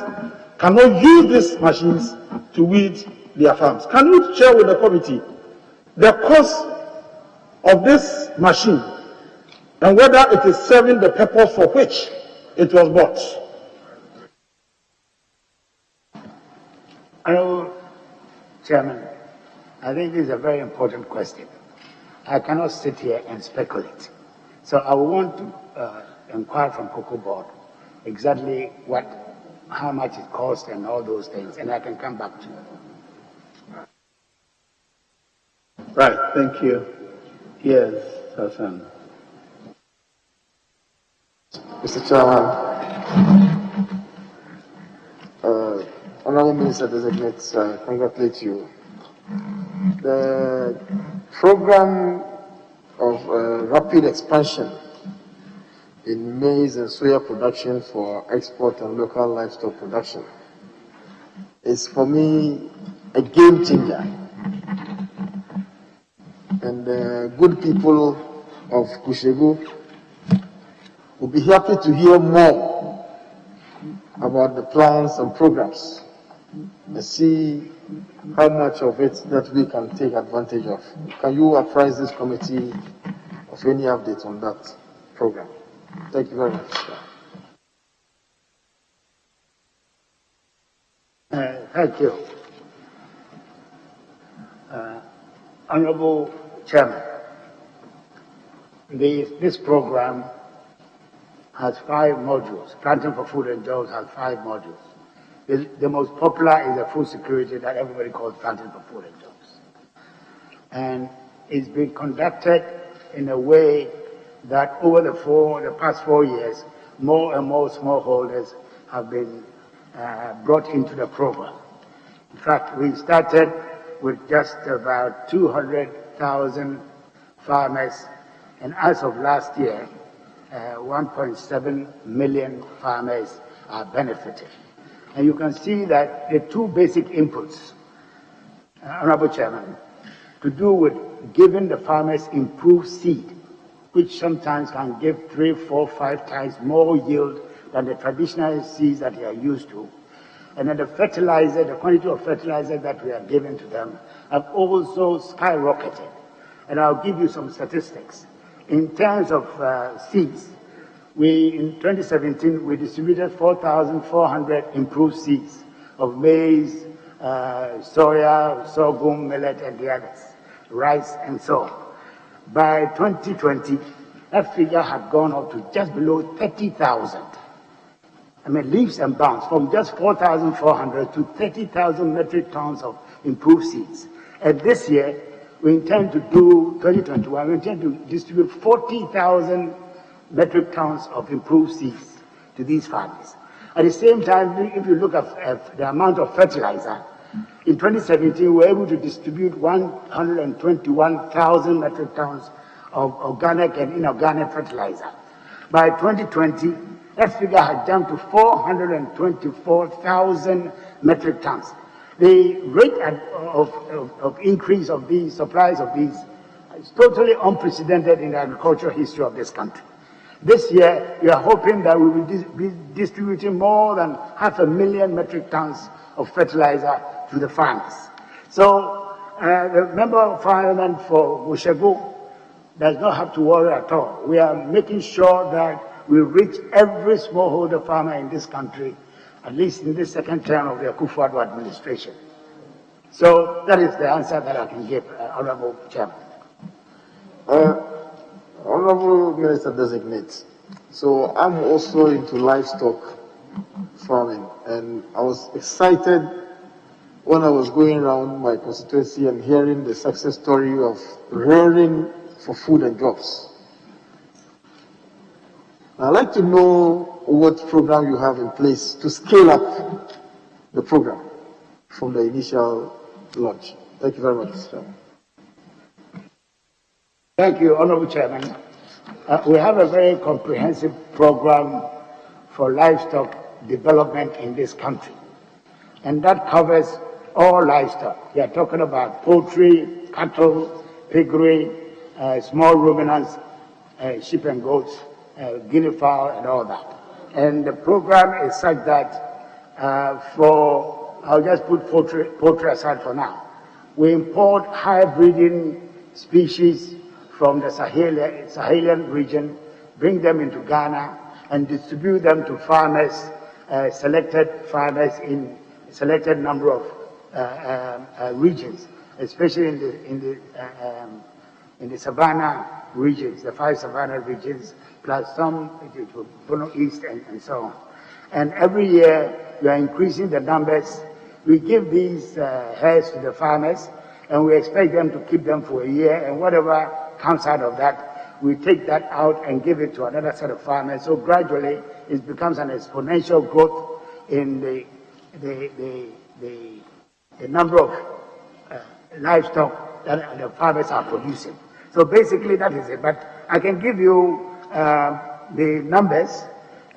cannot use these machines to weed their farms. Can you share with the committee the cost of this machine and whether it is serving the purpose for which it was bought? Honorable Chairman, I think this is a very important question. I cannot sit here and speculate. So I want to inquire from Cocoa Board exactly how much it costs and all those things, and I can come back to you. Right, thank you. Yes, Hassan. Mr. Chairman, Honorable Minister Designate, congratulate you The program of rapid expansion in maize and soya production for export and local livestock production is, for me, a game changer. And the good people of Kushegu will be happy to hear more about the plans and programs and see how much of it that we can take advantage of. Can you apprise this committee of any updates on that program? Thank you very much. Thank you. Honorable Chairman, this program has 5 modules. Planting for Food and Jobs has 5 modules. The most popular is the food security that everybody calls Planting for Food and Jobs. And it's been conducted in a way that over the past 4 years, more and more smallholders have been brought into the program. In fact, we started with just about 200,000 farmers, and as of last year, 1.7 million farmers are benefiting. And you can see that the 2 basic inputs, Honorable Chairman, to do with giving the farmers improved seed, which sometimes can give 3, 4, 5 times more yield than the traditional seeds that they are used to. And then the fertilizer, the quantity of fertilizer that we are giving to them have also skyrocketed. And I'll give you some statistics. In terms of seeds, in 2017, we distributed 4,400 improved seeds of maize, soya, sorghum, millet, and the others, rice, and so on. By 2020, that figure had gone up to just below 30,000. I mean, leaps and bounds, from just 4,400 to 30,000 metric tons of improved seeds. And this year, we intend to do, 2021, we intend to distribute 40,000 metric tons of improved seeds to these farmers. At the same time, if you look at the amount of fertilizer, in 2017, we were able to distribute 121,000 metric tons of organic and inorganic fertilizer. By 2020, that figure had jumped to 424,000 metric tons. The rate of increase of these supplies of these is totally unprecedented in the agricultural history of this country. This year, we are hoping that we will be distributing more than 500,000 metric tons of fertilizer to the farmers. So the member of parliament for Kushegu does not have to worry at all. We are making sure that we reach every smallholder farmer in this country, at least in this second term of the Akufo-Addo administration. So that is the answer that I can give, Honorable Chairman. Honorable Minister Designate, so I'm also into livestock farming, and I was excited when I was going around my constituency and hearing the success story of rearing for food and jobs. I'd like to know what program you have in place to scale up the program from the initial launch. Thank you very much, Mr. Chairman. Thank you, Honorable Chairman. We have a very comprehensive program for livestock development in this country, and that covers all livestock. We are talking about poultry, cattle, piggery, small ruminants, sheep and goats, guinea fowl, and all that. And the program is such that I'll just put poultry aside for now. We import high breeding species from the Sahelian region, bring them into Ghana, and distribute them to farmers, selected farmers in a selected number of regions, especially in the savannah regions, the 5 savannah regions, plus some Bono East and so on. And every year we are increasing the numbers. We give these hares to the farmers, and we expect them to keep them for a year, and whatever comes out of that, we take that out and give it to another set of farmers. So gradually it becomes an exponential growth in the number of livestock that the farmers are producing. So basically that is it. But I can give you the numbers.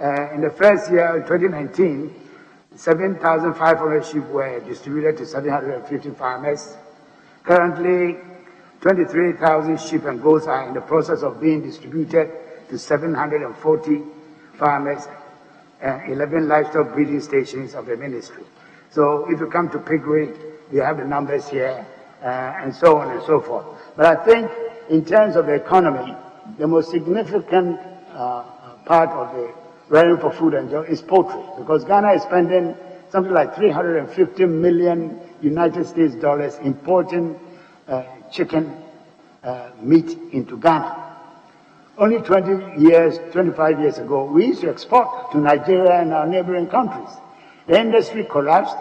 In the first year, 2019, 7,500 sheep were distributed to 750 farmers. Currently, 23,000 sheep and goats are in the process of being distributed to 740 farmers and 11 livestock breeding stations of the ministry. So if you come to piggery, you have the numbers here, and so on and so forth. But I think in terms of the economy, the most significant part of the rearing for food and jobs is poultry, because Ghana is spending something like 350 million United States dollars importing chicken meat into Ghana. Only 25 years ago, we used to export to Nigeria and our neighboring countries. The industry collapsed,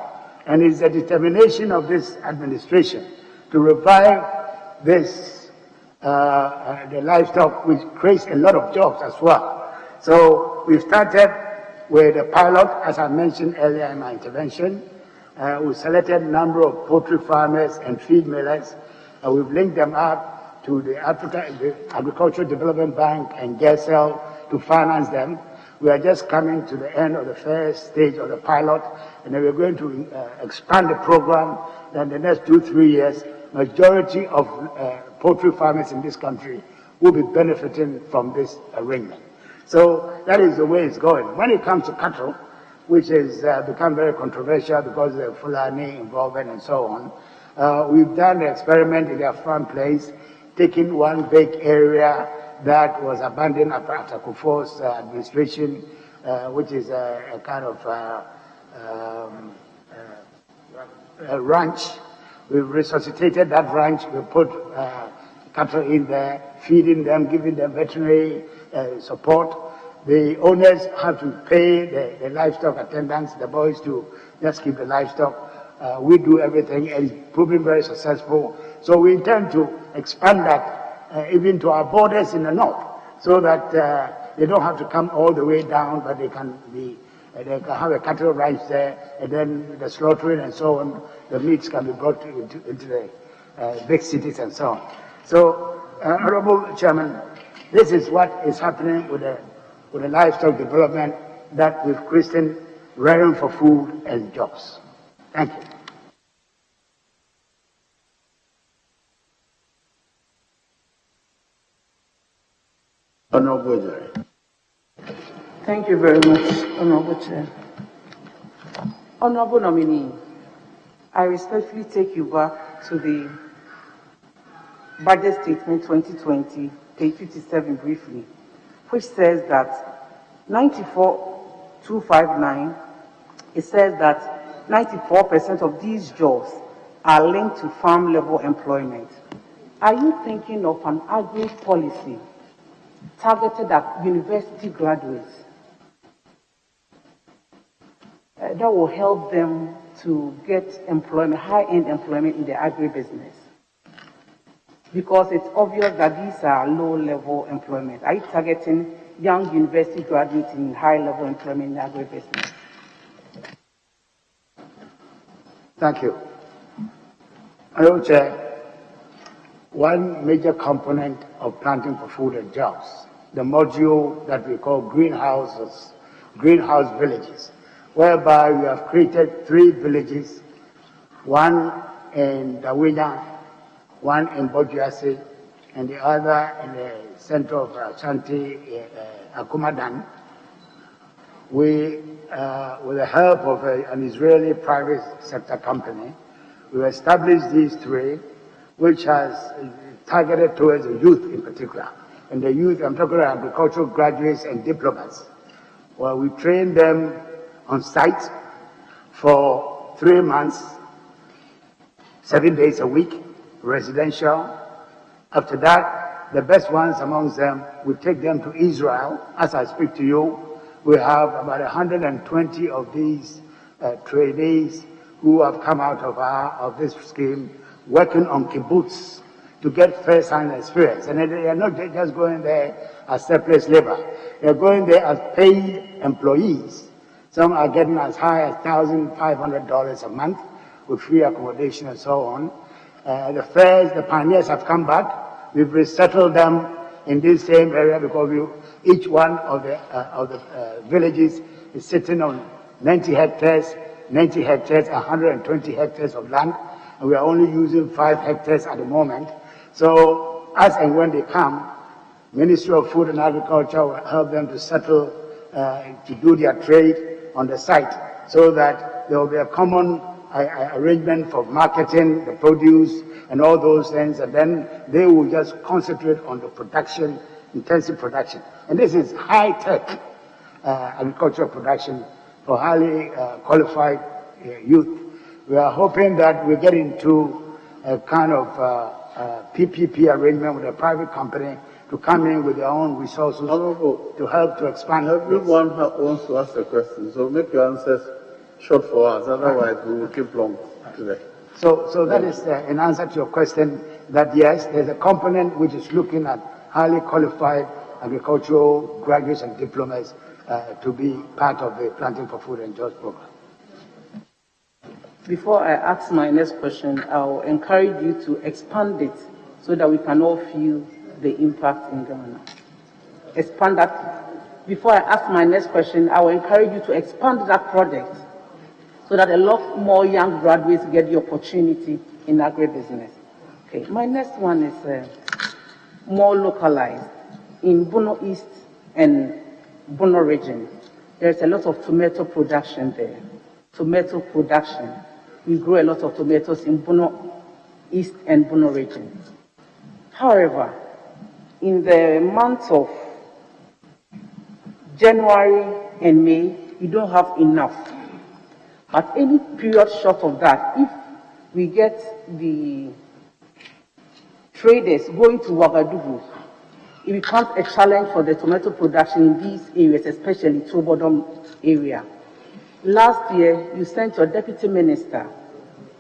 and it's the determination of this administration to revive this, the livestock, which creates a lot of jobs as well. So we've started with a pilot, as I mentioned earlier in my intervention. We selected a number of poultry farmers and feed millers. We've linked them up to the Agricultural Development Bank and GESEL to finance them. We are just coming to the end of the first stage of the pilot, and then we're going to expand the program. Then the next 2-3 years, majority of poultry farmers in this country will be benefiting from this arrangement. So that is the way it's going. When it comes to cattle, which has become very controversial because of the Fulani involvement and so on, we've done the experiment in their farm place, taking one big area that was abandoned after Kufuor's administration, which is a kind of a ranch. We've resuscitated that ranch. We put cattle in there, feeding them, giving them veterinary support. The owners have to pay the livestock attendants, the boys, to just keep the livestock. We do everything, and it's proving very successful. So we intend to expand that even to our borders in the north, so that they don't have to come all the way down, but they can have a cattle ranch there, and then the slaughtering and so on, the meats can be brought into the big cities and so on. So, Honorable Chairman, this is what is happening with the livestock development that we've christened rearing for food and jobs. Thank you. Honorable Jerry. Thank you very much, Honorable Chair. Honorable nominee, I respectfully take you back to the Budget Statement 2020, page 57 briefly, which says that 94,259, it says that 94% of these jobs are linked to farm level employment. Are you thinking of an agri policy targeted at university graduates that will help them to get employment, high-end employment in the agribusiness? Because it's obvious that these are low-level employment. Are you targeting young university graduates in high-level employment in agribusiness? Thank you. Madam Chair, one major component of planting for food and jobs, the module that we call greenhouse villages, whereby we have created 3 villages, one in Dawinya, one in Bojuase, and the other in the center of Ashanti, Akumadan. We, with the help of an Israeli private sector company, we established these 3, which has targeted towards the youth in particular. And the youth, I'm talking about agricultural graduates and diplomats. Well, we train them on site for 3 months, 7 days a week, residential. After that, the best ones amongst them, we take them to Israel. As I speak to you, we have about 120 of these trainees who have come out of this scheme, working on kibbutz to get first-hand experience. And they are not just going there as surplus labor. They are going there as paid employees. Some are getting as high as $1,500 a month with free accommodation and so on. The first, the pioneers have come back. We've resettled them in this same area because each one of the villages is sitting on 90 hectares, 120 hectares of land, and we are only using 5 hectares at the moment. So as and when they come, Ministry of Food and Agriculture will help them to settle, to do their trade on the site, so that there will be a common arrangement for marketing the produce and all those things, and then they will just concentrate on the production, intensive production. And this is high-tech agricultural production for highly qualified youth. We are hoping that we get into a kind of PPP arrangement with a private company to come in with their own resources to help to expand. Everyone wants to ask a question, so make your answers short for us, otherwise we will keep long today. So that is an answer to your question, that yes, there's a component which is looking at highly qualified agricultural graduates and diplomas to be part of the Planting for Food and Jobs program. Before I ask my next question, I'll encourage you to expand it so that we can all feel the impact in Ghana. Expand that. Before I ask my next question, I will encourage you to expand that project so that a lot more young graduates get the opportunity in agribusiness. Okay, my next one is more localized. In Bono East and Bono region, there's a lot of tomato production there. Tomato production. We grow a lot of tomatoes in Bono East and Bono region. However, in the months of January and May, we don't have enough. But any period short of that, if we get the traders going to Ouagadougou, it becomes a challenge for the tomato production in these areas, especially Tobodom area. Last year, you sent your deputy minister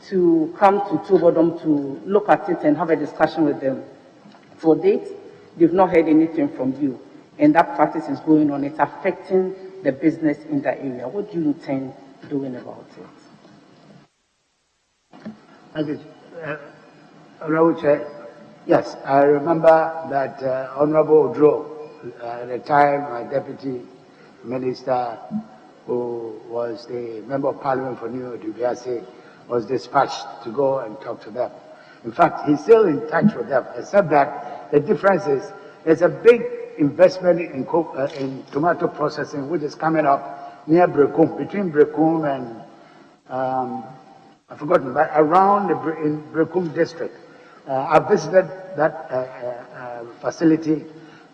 to come to Tobodom to look at it and have a discussion with them. For date, they've not heard anything from you, and that practice is going on. It's affecting the business in that area. What do you intend doing about it? Honorable Chair, yes, I remember that Honorable Odro, at the time my deputy minister, who was the Member of Parliament for New Dubiase, was dispatched to go and talk to them. In fact, he's still in touch with them, except that the difference is there's a big investment in tomato processing, which is coming up near Brekum, between Brekum and, I've forgotten, but around in Brekum district. I visited that facility.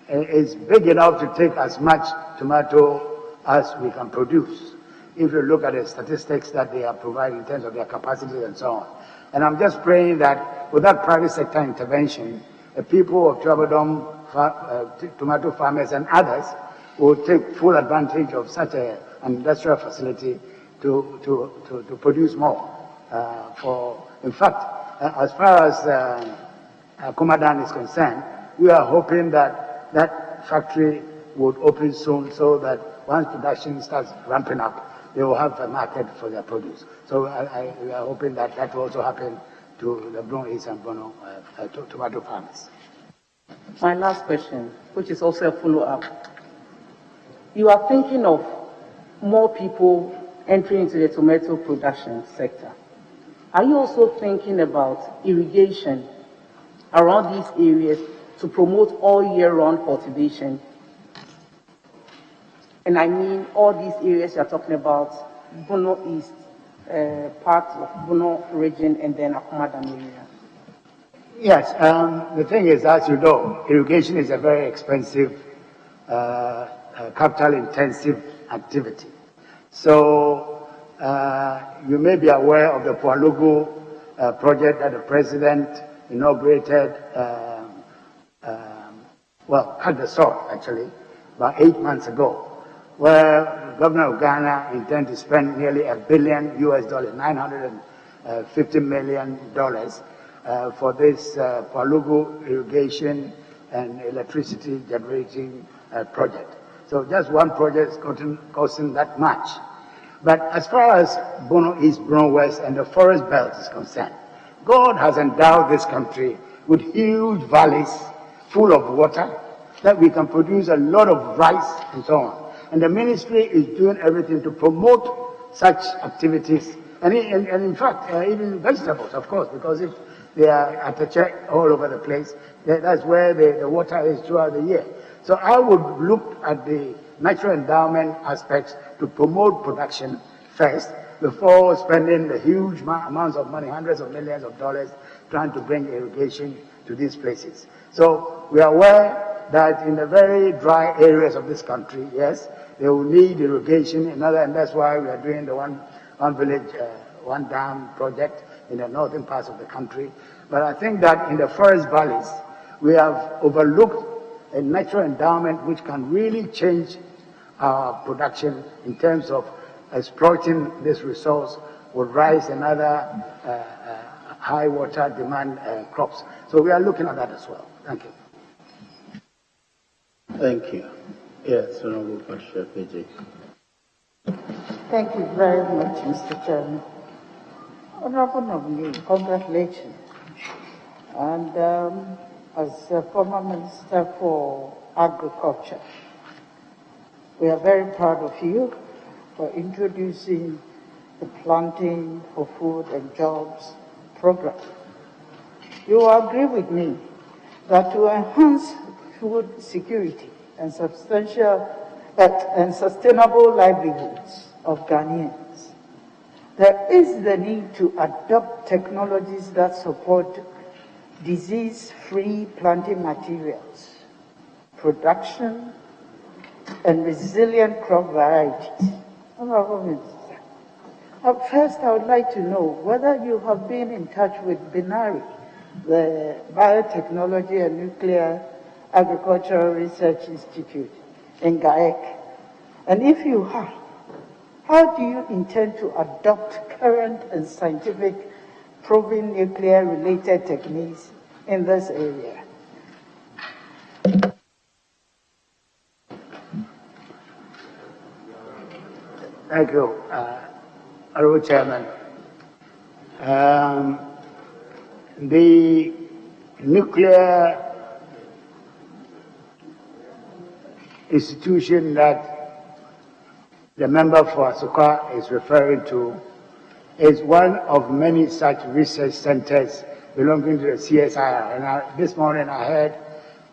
It's big enough to take as much tomato as we can produce, if you look at the statistics that they are providing in terms of their capacity and so on. And I'm just praying that with that private sector intervention, the people of Tobodom, tomato farmers and others will take full advantage of such an industrial facility to produce more. In fact, as far as Kumadan is concerned, we are hoping that that factory would open soon, so that once production starts ramping up, they will have a market for their produce. So we are hoping that that will also happen to the Bono East and Bono tomato farmers. My last question, which is also a follow-up. You are thinking of more people entering into the tomato production sector. Are you also thinking about irrigation around these areas to promote all year-round cultivation? And I mean all these areas you're talking about, Bono East, part of Bono region, and then Akumadam area. Yes, the thing is, as you know, irrigation is a very expensive, capital-intensive activity. So you may be aware of the Pualugu project that the president inaugurated, cut the saw actually, about 8 months ago, where the governor of Ghana intends to spend nearly $1 billion, $950 million for this Pualugu irrigation and electricity generating project. So just one project is costing that much. But as far as Bono East, Bono West, and the forest belt is concerned, God has endowed this country with huge valleys full of water that we can produce a lot of rice and so on. And the ministry is doing everything to promote such activities. And in fact, even vegetables, of course, because if they are at a check all over the place, that's where the water is throughout the year. So I would look at the natural endowment aspects to promote production first, before spending the huge amounts of money, hundreds of millions of dollars, trying to bring irrigation to these places. So we are aware that in the very dry areas of this country, yes, they will need irrigation, and that's why we are doing the one village, one dam project in the northern parts of the country. But I think that in the forest valleys, we have overlooked a natural endowment which can really change our production in terms of exploiting this resource with rice and other high water demand crops. So we are looking at that as well. Thank you. Thank you. Yes, Honorable Patricia PJ. Thank you very much, Mr. Chairman. Honorable nominee, congratulations. And as a former Minister for Agriculture, we are very proud of you for introducing the Planting for Food and Jobs program. You will agree with me that to enhance food security and sustainable livelihoods of Ghanaians, there is the need to adopt technologies that support disease-free planting materials, production, and resilient crop varieties. Honorable Minister, first I would like to know whether you have been in touch with BINARI, the Biotechnology and Nuclear Agricultural Research Institute in GAEC. And if you have, how do you intend to adopt current and scientific proven nuclear-related techniques in this area? Thank you, Honorable Chairman. The nuclear institution that the member for Asokwa is referring to is one of many such research centers belonging to the CSIR. And this morning I heard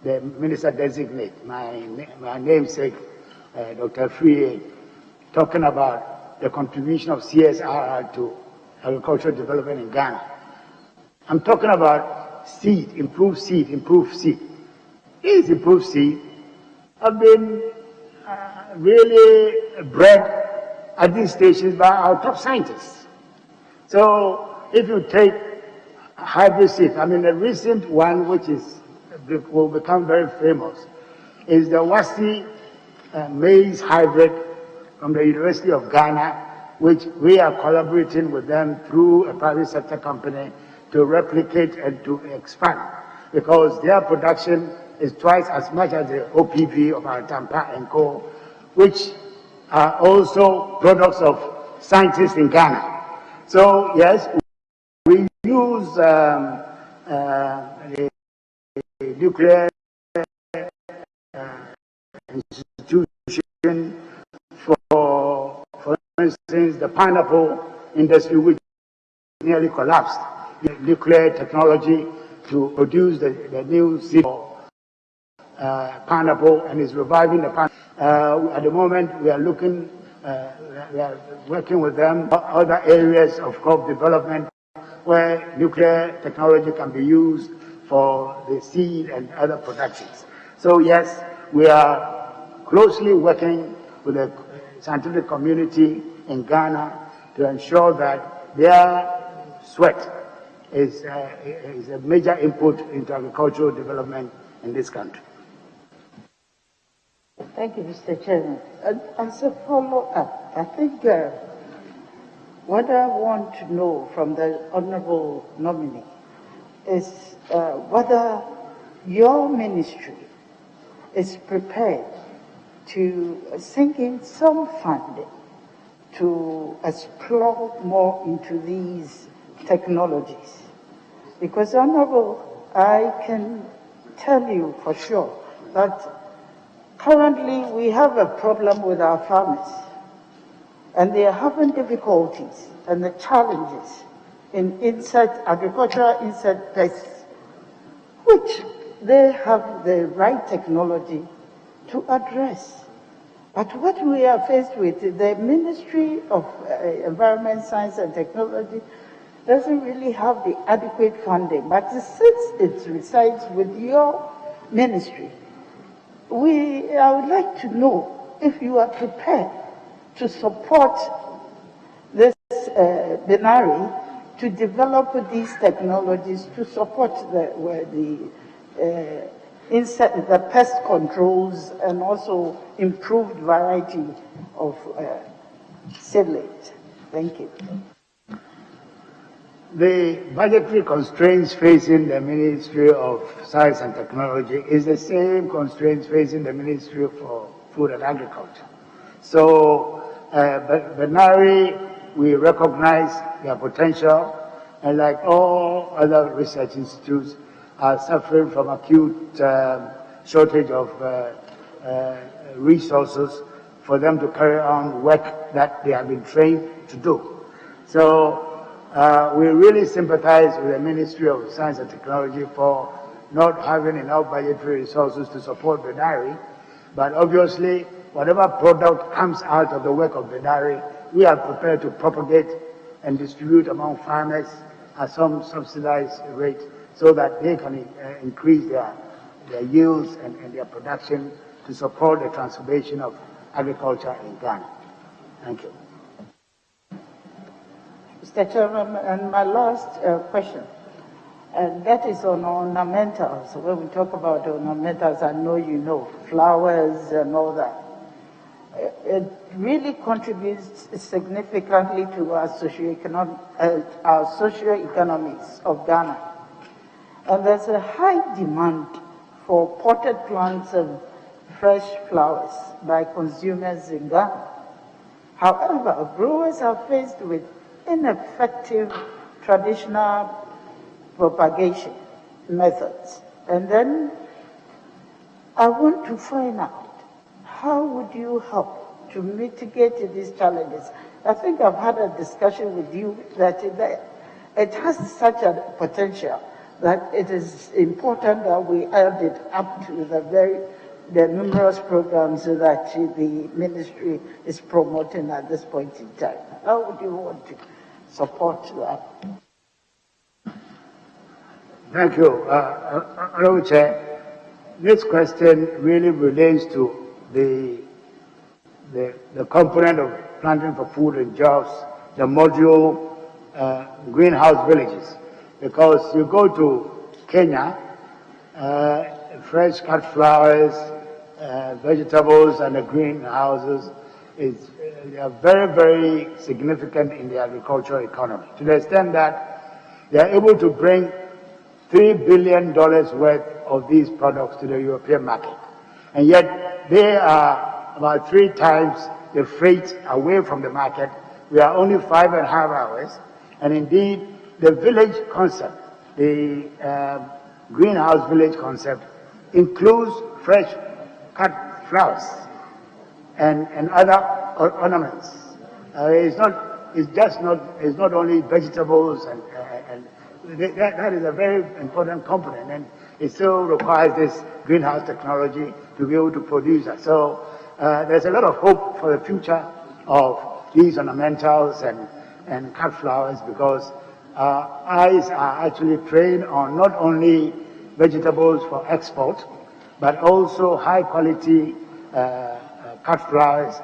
the Minister Designate, my namesake, Dr. Afriyie, talking about the contribution of CSIR to agricultural development in Ghana. I'm talking about seed, improved seed, improved seed. These improved seed have been really bred at these stations by our top scientists. So if you take hybrid seeds, I mean the recent one which will become very famous is the Wasi maize hybrid from the University of Ghana, which we are collaborating with them through a private sector company to replicate and to expand, because their production is twice as much as the OPV of our Tampa and Co., which are also products of scientists in Ghana. So yes, we use the nuclear institution for instance, the pineapple industry, which nearly collapsed. The nuclear technology to produce the new seed for pineapple, and is reviving the pineapple. At the moment, we are looking, we are working with them other areas of crop development where nuclear technology can be used for the seed and other productions. So yes, we are closely working with the scientific community in Ghana to ensure that their sweat is a major input into agricultural development in this country. Thank you, Mr. Chairman. As a follow-up, I think what I want to know from the honorable nominee is whether your ministry is prepared to sink in some funding to explore more into these technologies. Because, Honorable, I can tell you for sure that currently we have a problem with our farmers, and they are having difficulties and the challenges in agricultural insect pests, which they have the right technology to address. But what we are faced with, the Ministry of Environment, Science and Technology doesn't really have the adequate funding, but since it resides with your ministry, I would like to know if you are prepared to support this Binari to develop these technologies to support the pest controls and also improved variety of seedlings. Thank you. The budgetary constraints facing the Ministry of Science and Technology is the same constraints facing the Ministry for Food and Agriculture. So, Binari, we recognize their potential, and like all other research institutes, are suffering from acute shortage of resources for them to carry on work that they have been trained to do. So we really sympathize with the Ministry of Science and Technology for not having enough budgetary resources to support Binari, but obviously whatever product comes out of the work of Binari, we are prepared to propagate and distribute among farmers at some subsidized rate so that they can increase their yields and their production to support the transformation of agriculture in Ghana. Thank you. Mr. Chairman, and my last question, and that is on ornamentals. When we talk about ornamentals, I know you know, flowers and all that. It really contributes significantly to our socio-economics of Ghana. And there's a high demand for potted plants and fresh flowers by consumers in Ghana. However, growers are faced with ineffective traditional propagation methods. And then I want to find out, how would you help to mitigate these challenges? I think I've had a discussion with you that it has such a potential that it is important that we add it up to the numerous programs that the ministry is promoting at this point in time. How would you want to support that? Thank you. Honorable Chair, this question really relates to the component of planting for food and jobs, the module greenhouse villages. Because you go to Kenya, fresh cut flowers, vegetables and the greenhouses they are very, very significant in the agricultural economy, to the extent that they are able to bring $3 billion worth of these products to the European market. And yet they are about 3 times the freight away from the market. We are only 5.5 hours. And indeed, the village concept, the greenhouse village concept, includes fresh cut flowers and other ornaments. It's not only vegetables and that is a very important component, and it still requires this greenhouse technology to be able to produce that. So there's a lot of hope for the future of these ornamentals and cut flowers, because our eyes are actually trained on not only vegetables for export, but also high quality cut flowers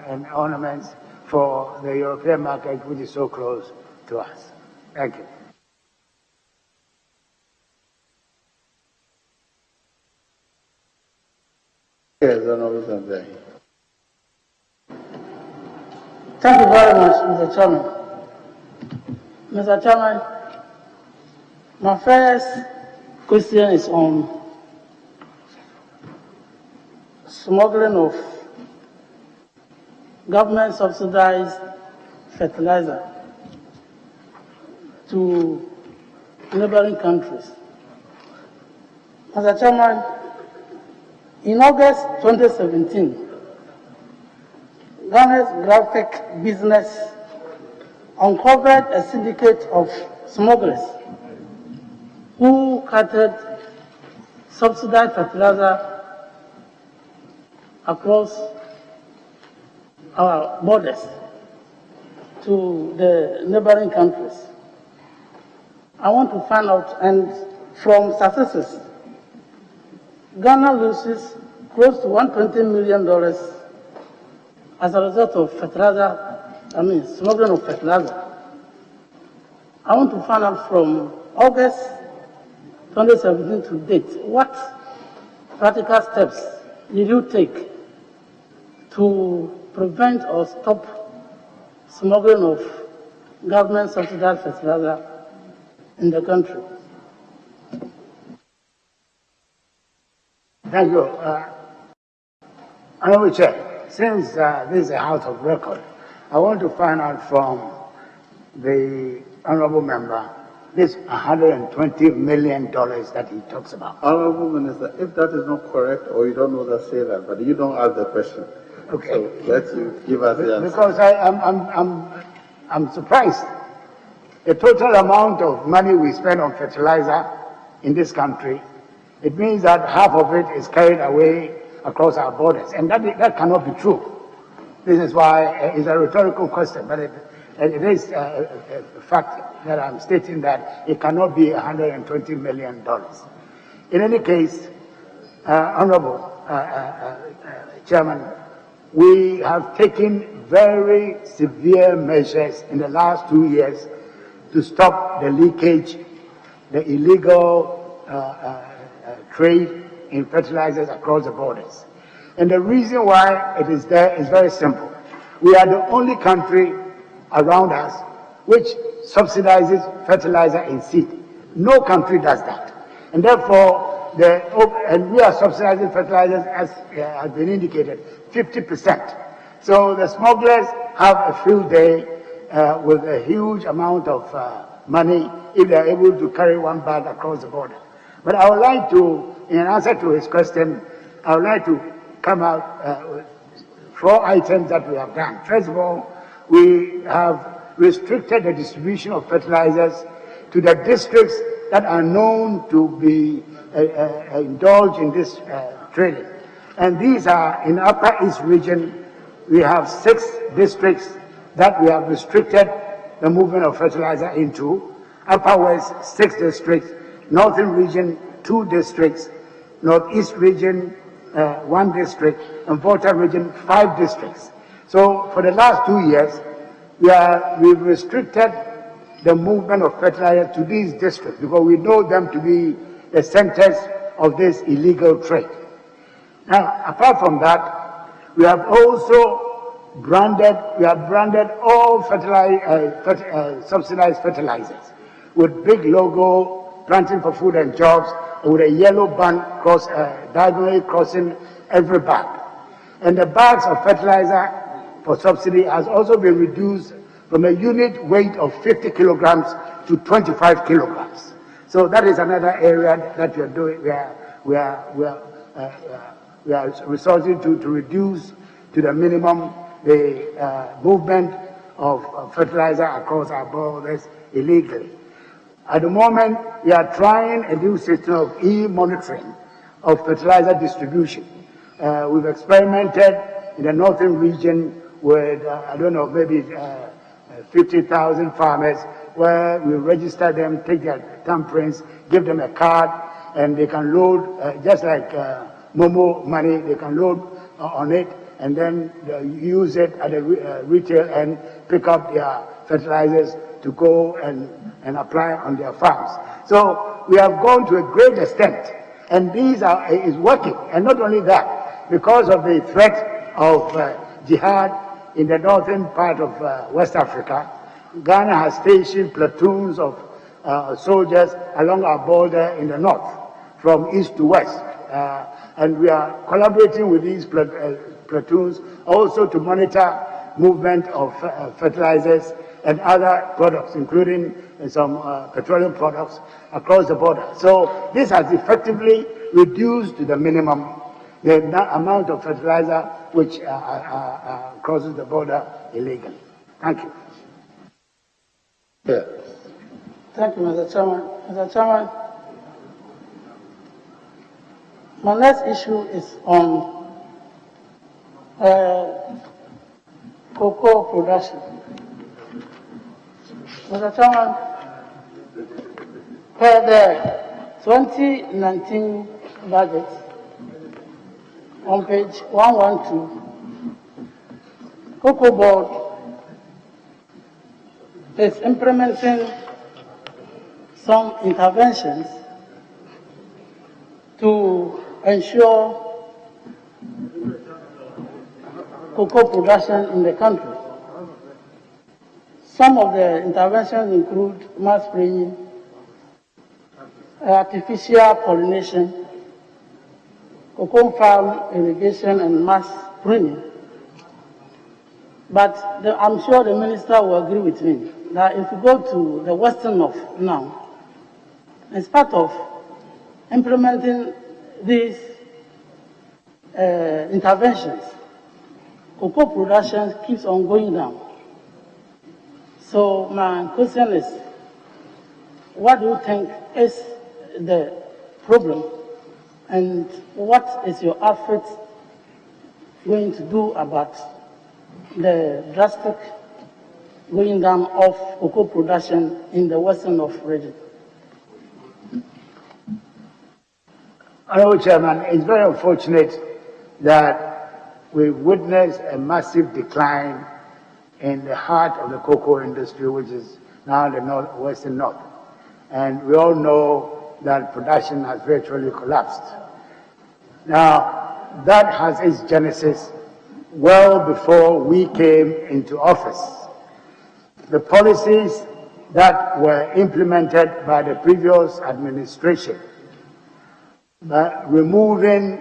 and ornaments for the European market, which is so close to us. Thank you. Yes, Honorable Sandra. Thank you very much, Mr. Chairman. Mr. Chairman, my first question is on smuggling of government subsidized fertilizer to neighboring countries. Mr. Chairman, in August 2017, Ghana's graphic business uncovered a syndicate of smugglers who carted subsidized fertilizer across our borders to the neighboring countries. I want to find out, and from statistics, Ghana loses close to $120 million as a result of smuggling of fertilizer. I want to find out from August 2017 to date, what practical steps did you take to prevent or stop smuggling of government subsidized fertilizer in the country? Thank you. Honorable Chair, since this is a house of record, I want to find out from the honorable member this $120 million that he talks about. Honorable Minister, if that is not correct or you don't know that, say that, but you don't ask the question. Okay. So let you give us the answer. Because I'm surprised. The total amount of money we spend on fertilizer in this country, it means that half of it is carried away across our borders. And that cannot be true. This is why it's a rhetorical question, but it is a fact that I'm stating that it cannot be $120 million. In any case, Honorable Chairman, we have taken very severe measures in the last 2 years to stop the leakage, the illegal trade in fertilizers across the borders. And the reason why it is there is very simple. We are the only country around us which subsidizes fertilizer in seed. No country does that. And therefore, and we are subsidizing fertilizers, as has been indicated, 50%. So the smugglers have a field day with a huge amount of money if they are able to carry one bag across the border. But I would like to, in answer to his question, I would like to come out with 4 items that we have done. First of all, we have restricted the distribution of fertilizers to the districts that are known to be indulged in this trading. And these are in Upper East region. We have 6 districts that we have restricted the movement of fertilizer into. Upper West, 6 districts. Northern region, 2 districts. Northeast region, 1 district. And Volta region, 5 districts. So for the last 2 years, we've restricted the movement of fertilizer to these districts because we know them to be the centers of this illegal trade. Now, apart from that, we have also branded all subsidized fertilizers with big logo, Planting for Food and Jobs, with a yellow band diagonally crossing every bag. And the bags of fertilizer for subsidy has also been reduced from a unit weight of 50 kilograms to 25 kilograms. So that is another area that we are doing. We are resorting to reduce to the minimum the movement of fertilizer across our borders illegally. At the moment, we are trying a new system of e-monitoring of fertilizer distribution. We've experimented in the northern region with, I don't know, maybe 50,000 farmers, where we register them, take their thumbprints, give them a card, and they can load, just like Momo money, they can load on it, and then use it at the retail and pick up their fertilizers to go and apply on their farms. So we have gone to a great extent, and is working. And not only that, because of the threat of jihad in the northern part of West Africa, Ghana has stationed platoons of soldiers along our border in the north, from east to west. And we are collaborating with these platoons also to monitor movement of fertilizers and other products, including some petroleum products across the border. So this has effectively reduced to the minimum the amount of fertilizer which crosses the border illegally. Thank you. Yeah. Thank you, Mr. Chairman. Mr. Chairman, my next issue is on cocoa production. Mr. Chairman, per the 2019 budget, on page 112, Cocoa Board is implementing some interventions to ensure cocoa production in the country. Some of the interventions include mass spraying, artificial pollination, cocoa farm irrigation, and mass pruning. But I'm sure the minister will agree with me that if you go to the Western North now, as part of implementing these interventions, cocoa production keeps on going down. So my question is, what do you think is the problem, and what is your outfit going to do about the drastic going down of cocoa production in the Western North region? Honourable Chairman, it's very unfortunate that we've witnessed a massive decline in the heart of the cocoa industry, which is now the Western North. And we all know that production has virtually collapsed. Now, that has its genesis well before we came into office. The policies that were implemented by the previous administration, removing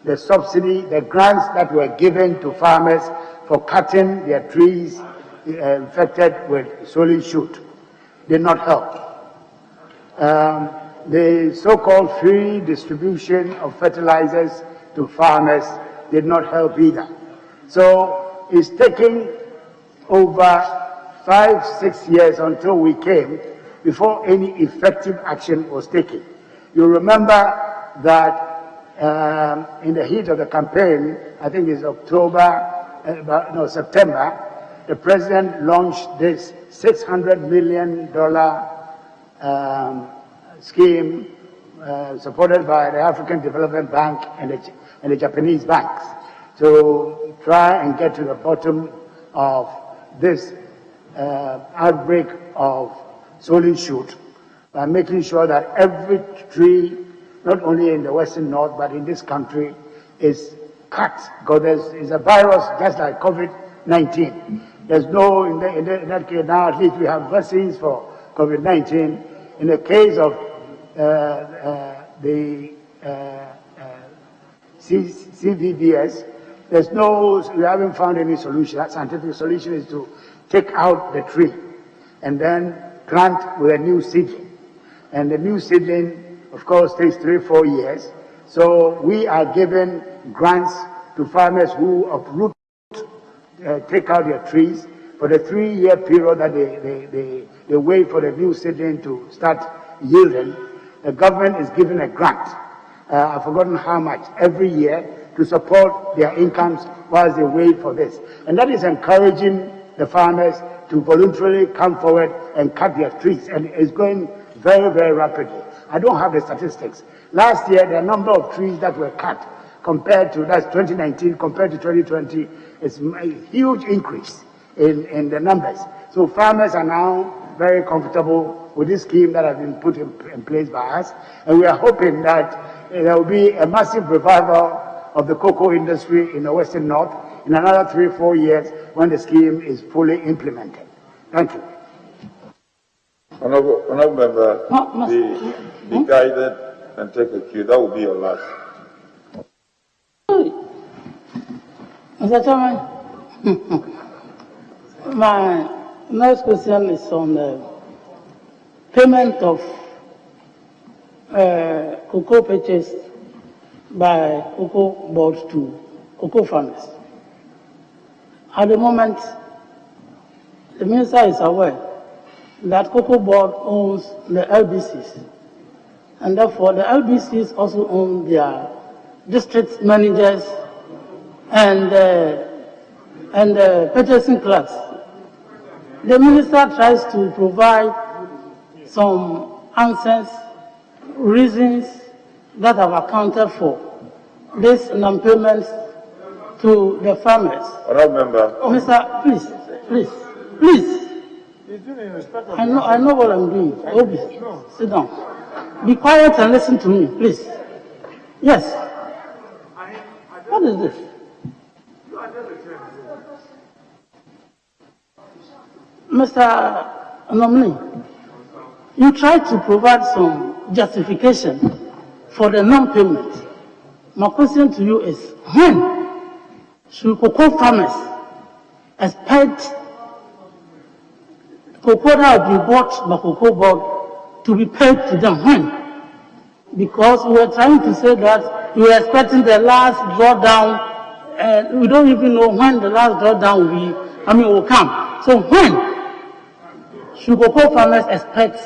the subsidy, the grants that were given to farmers for cutting their trees infected with swollen shoot, did not help. The so-called free distribution of fertilizers to farmers did not help either. So it's taking over 5-6 years until we came before any effective action was taken. You remember that in the heat of the campaign, I think it's September, the president launched this $600 million scheme supported by the African Development Bank and the Japanese banks to try and get to the bottom of this outbreak of swollen shoot by making sure that every tree, not only in the Western North, but in this country, is cut. Because there's a virus just like COVID-19. There's no, in that case now at least we have vaccines for COVID-19. In the case of the CVVS, we haven't found any solution. That scientific solution is to take out the tree and then plant with a new seedling. And the new seedling, of course, takes 3-4 years. So we are giving grants to farmers who uproot, take out their trees for the 3-year period that they wait for the new seedling to start yielding. The government is giving a grant, I've forgotten how much, every year to support their incomes whilst they wait for this. And that is encouraging the farmers to voluntarily come forward and cut their trees. And it's going very, very rapidly. I don't have the statistics. Last year, the number of trees that were cut compared to, that's 2019, compared to 2020, is a huge increase in the numbers. So farmers are now very comfortable with this scheme that has been put in place by us. And we are hoping that there will be a massive revival of the cocoa industry in the Western North in another 3-4 years when the scheme is fully implemented. Thank you. Honourable Member, be guided and take a cue. That will be your last. Mr. Chairman, My next question is on the payment of cocoa purchased by cocoa board to cocoa farmers. At the moment, the minister is aware that cocoa board owns the LBCs, and therefore the LBCs also own their district managers and purchasing clerks. The minister tries to provide some answers, reasons that have accounted for this non-payment to the farmers. Remember. Mr. Please. I know what I'm doing. Obi, sit down. Be quiet and listen to me, please. Yes. What is this? Mr. Nominee, you try to provide some justification for the non-payment. My question to you is, when should cocoa farmers expect cocoa that will be bought by cocoa board to be paid to them? When? Because we were trying to say that we were expecting the last drawdown, and we don't even know when the last drawdown will come. So when should cocoa farmers expect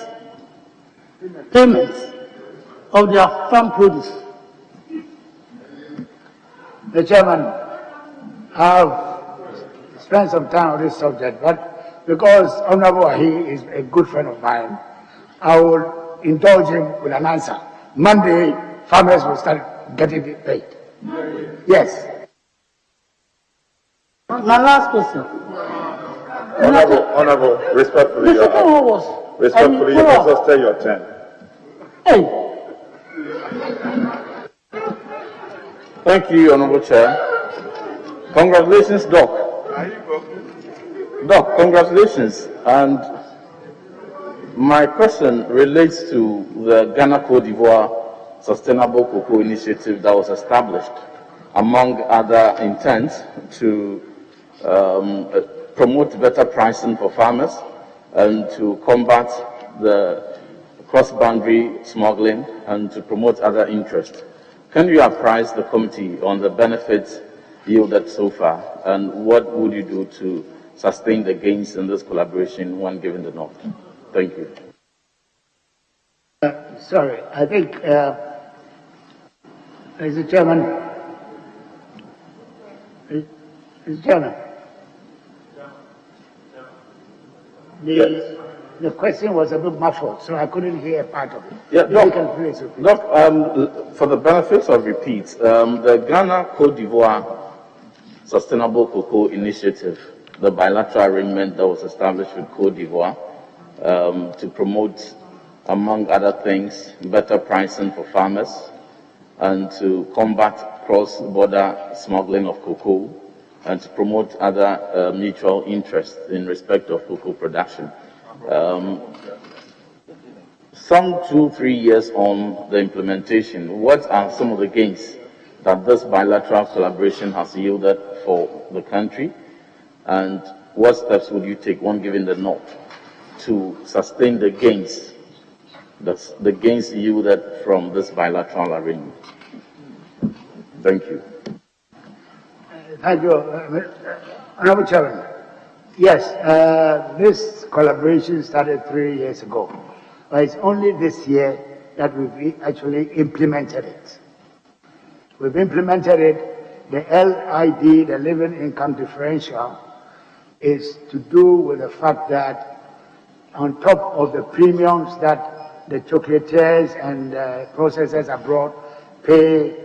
payments of their farm produce? The chairman, I've spent some time on this subject, but because Honorable Ahi is a good friend of mine, I will indulge him with an answer. Monday, farmers will start getting it paid. Yes. My last question. Honorable, respectfully, you must sustain your turn. Hey. Thank you, Honorable Chair. Congratulations, Doc. Doc, congratulations. And my question relates to the Ghana Côte d'Ivoire Sustainable Cocoa Initiative that was established, among other intents, to promote better pricing for farmers and to combat the cross-boundary smuggling and to promote other interests. Can you apprise the committee on the benefits yielded so far, and what would you do to sustain the gains in this collaboration when given the nod? Thank you. Sorry, I think, Mr. Chairman, the question was a bit muffled, so I couldn't hear part of it. Yeah, Doc, for the benefits of repeats, the Ghana Côte d'Ivoire Sustainable Cocoa Initiative, the bilateral arrangement that was established with Côte d'Ivoire to promote, among other things, better pricing for farmers and to combat cross-border smuggling of cocoa and to promote other mutual interests in respect of cocoa production. Some 2-3 years on the implementation, what are some of the gains that this bilateral collaboration has yielded for the country, and what steps would you take, one given the nod, to sustain the gains, the gains yielded from this bilateral arrangement? Thank you. Thank you, Honorable Chairman. Yes, this collaboration started 3 years ago, but it's only this year that we've actually implemented it. We've implemented it. The LID, the Living Income Differential, is to do with the fact that on top of the premiums that the chocolatiers and processors abroad pay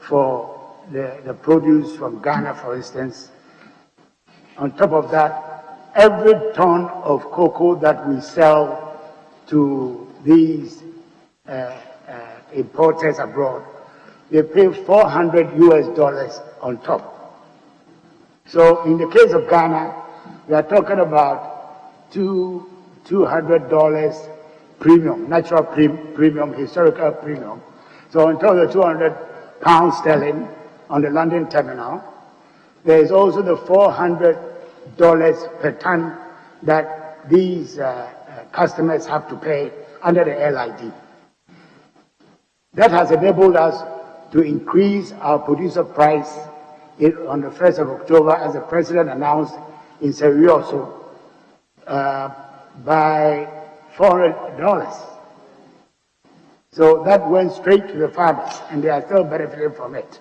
for the produce from Ghana, for instance, on top of that, every ton of cocoa that we sell to these importers abroad, they pay $400 on top. So in the case of Ghana, we are talking about $200 premium, natural premium, historical premium. So on top of the 200 pounds sterling on the London terminal, there is also the $400 per ton that these customers have to pay under the LID. That has enabled us to increase our producer price on the 1st of October, as the President announced in Serioso, by $400. So that went straight to the farmers, and they are still benefiting from it.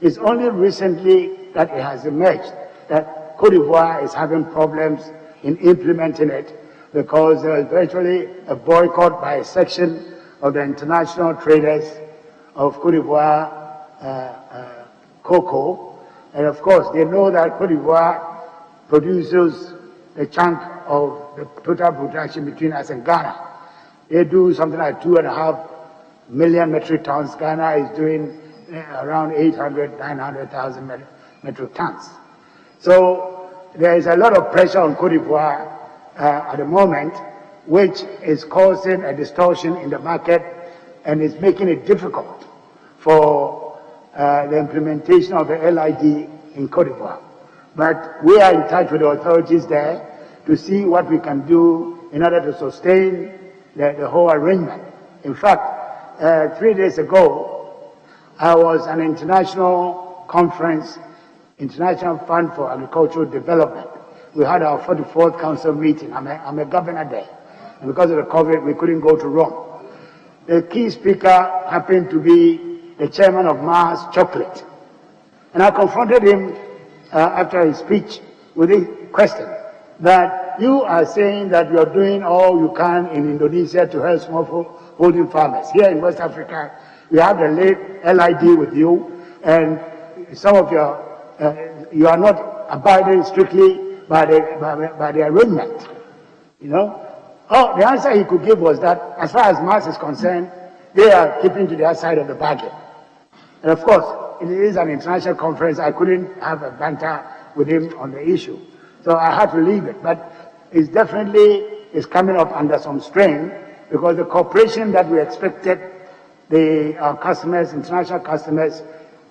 It's only recently that it has emerged that Cote d'Ivoire is having problems in implementing it, because there is virtually a boycott by a section of the international traders of Cote d'Ivoire cocoa. And of course, they know that Cote d'Ivoire produces a chunk of the total production between us and Ghana. They do something like 2.5 million metric tons. Ghana is doing around 800, 900,000 metric tons. So there is a lot of pressure on Cote d'Ivoire at the moment, which is causing a distortion in the market and is making it difficult for the implementation of the LID in Cote d'Ivoire. But we are in touch with the authorities there to see what we can do in order to sustain the whole arrangement. In fact, 3 days ago, I was at an international conference, International Fund for Agricultural Development. We had our 44th council meeting. I'm a governor there. And because of the COVID, we couldn't go to Rome. The key speaker happened to be the chairman of Mars Chocolate. And I confronted him after his speech with a question that you are saying that you're doing all you can in Indonesia to help smallholding farmers. Here in West Africa, we have the late LID with you, and some of you are not abiding strictly by the arrangement, you know. Oh, the answer he could give was that as far as Mars is concerned, they are keeping to their side of the bargain. And of course, it is an international conference. I couldn't have a banter with him on the issue. So I had to leave it. But it definitely is coming up under some strain, because the cooperation that we expected our customers, international customers,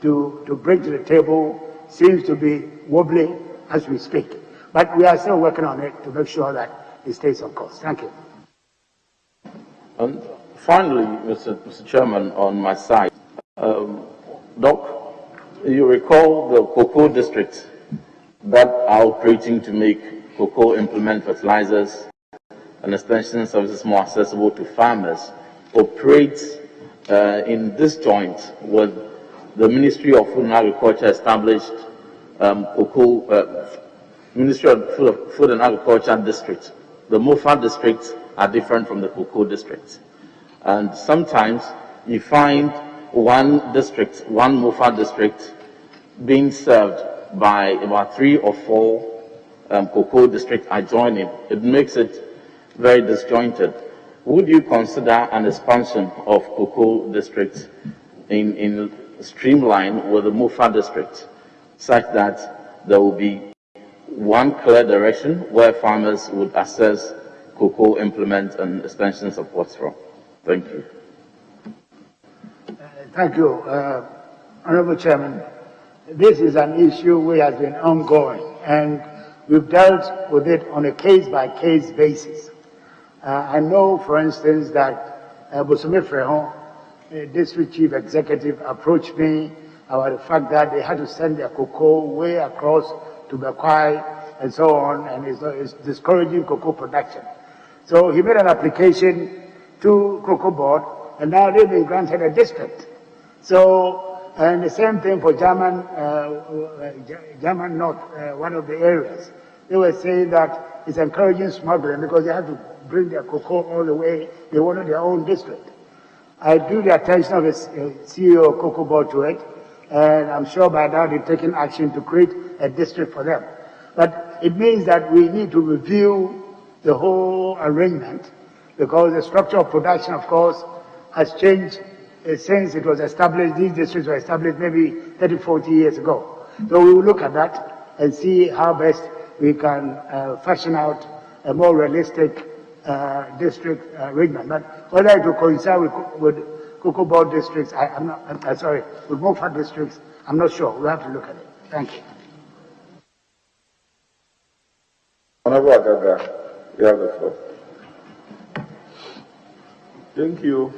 to bring to the table seems to be wobbly as we speak. But we are still working on it to make sure that it stays on course. Thank you. And finally, Mr. Chairman, on my side, Doc, you recall the cocoa districts that are operating to make cocoa implement fertilizers and extension services more accessible to farmers operate in this joint with the Ministry of Food and Agriculture established Ministry of Food and Agriculture district. The MOFA districts are different from the cocoa districts. And sometimes you find one district, one MOFA district, being served by about 3 or 4 cocoa districts adjoining. It makes it very disjointed. Would you consider an expansion of cocoa districts in streamline with the MOFA district, such that there will be one clear direction where farmers would access cocoa implement and extension supports from? Thank you. Thank you, Honorable Chairman. This is an owusu which has been ongoing, and we've dealt with it on a case-by-case basis. I know, for instance, that Bosome Frehon, District Chief Executive, approached me about the fact that they had to send their cocoa way across to Bekwai and so on, and it's discouraging cocoa production. So he made an application to Cocoa Board, and now they've been granted a district. So, and the same thing for German North, one of the areas. They were saying that it's encouraging smuggling because they have to bring their cocoa all the way. They wanted their own district. I drew the attention of the CEO of Cocoa Board to it, and I'm sure by now they've taken action to create a district for them. But it means that we need to review the whole arrangement, because the structure of production, of course, has changed since it was established. These districts were established maybe 30, 40 years ago. So we will look at that and see how best we can fashion out a more realistic district arrangement. But whether it will coincide with Cocoa Board districts, with MOFA districts, I'm not sure. We'll have to look at it. Thank you. Honorable Agaga, you have the floor. Thank you,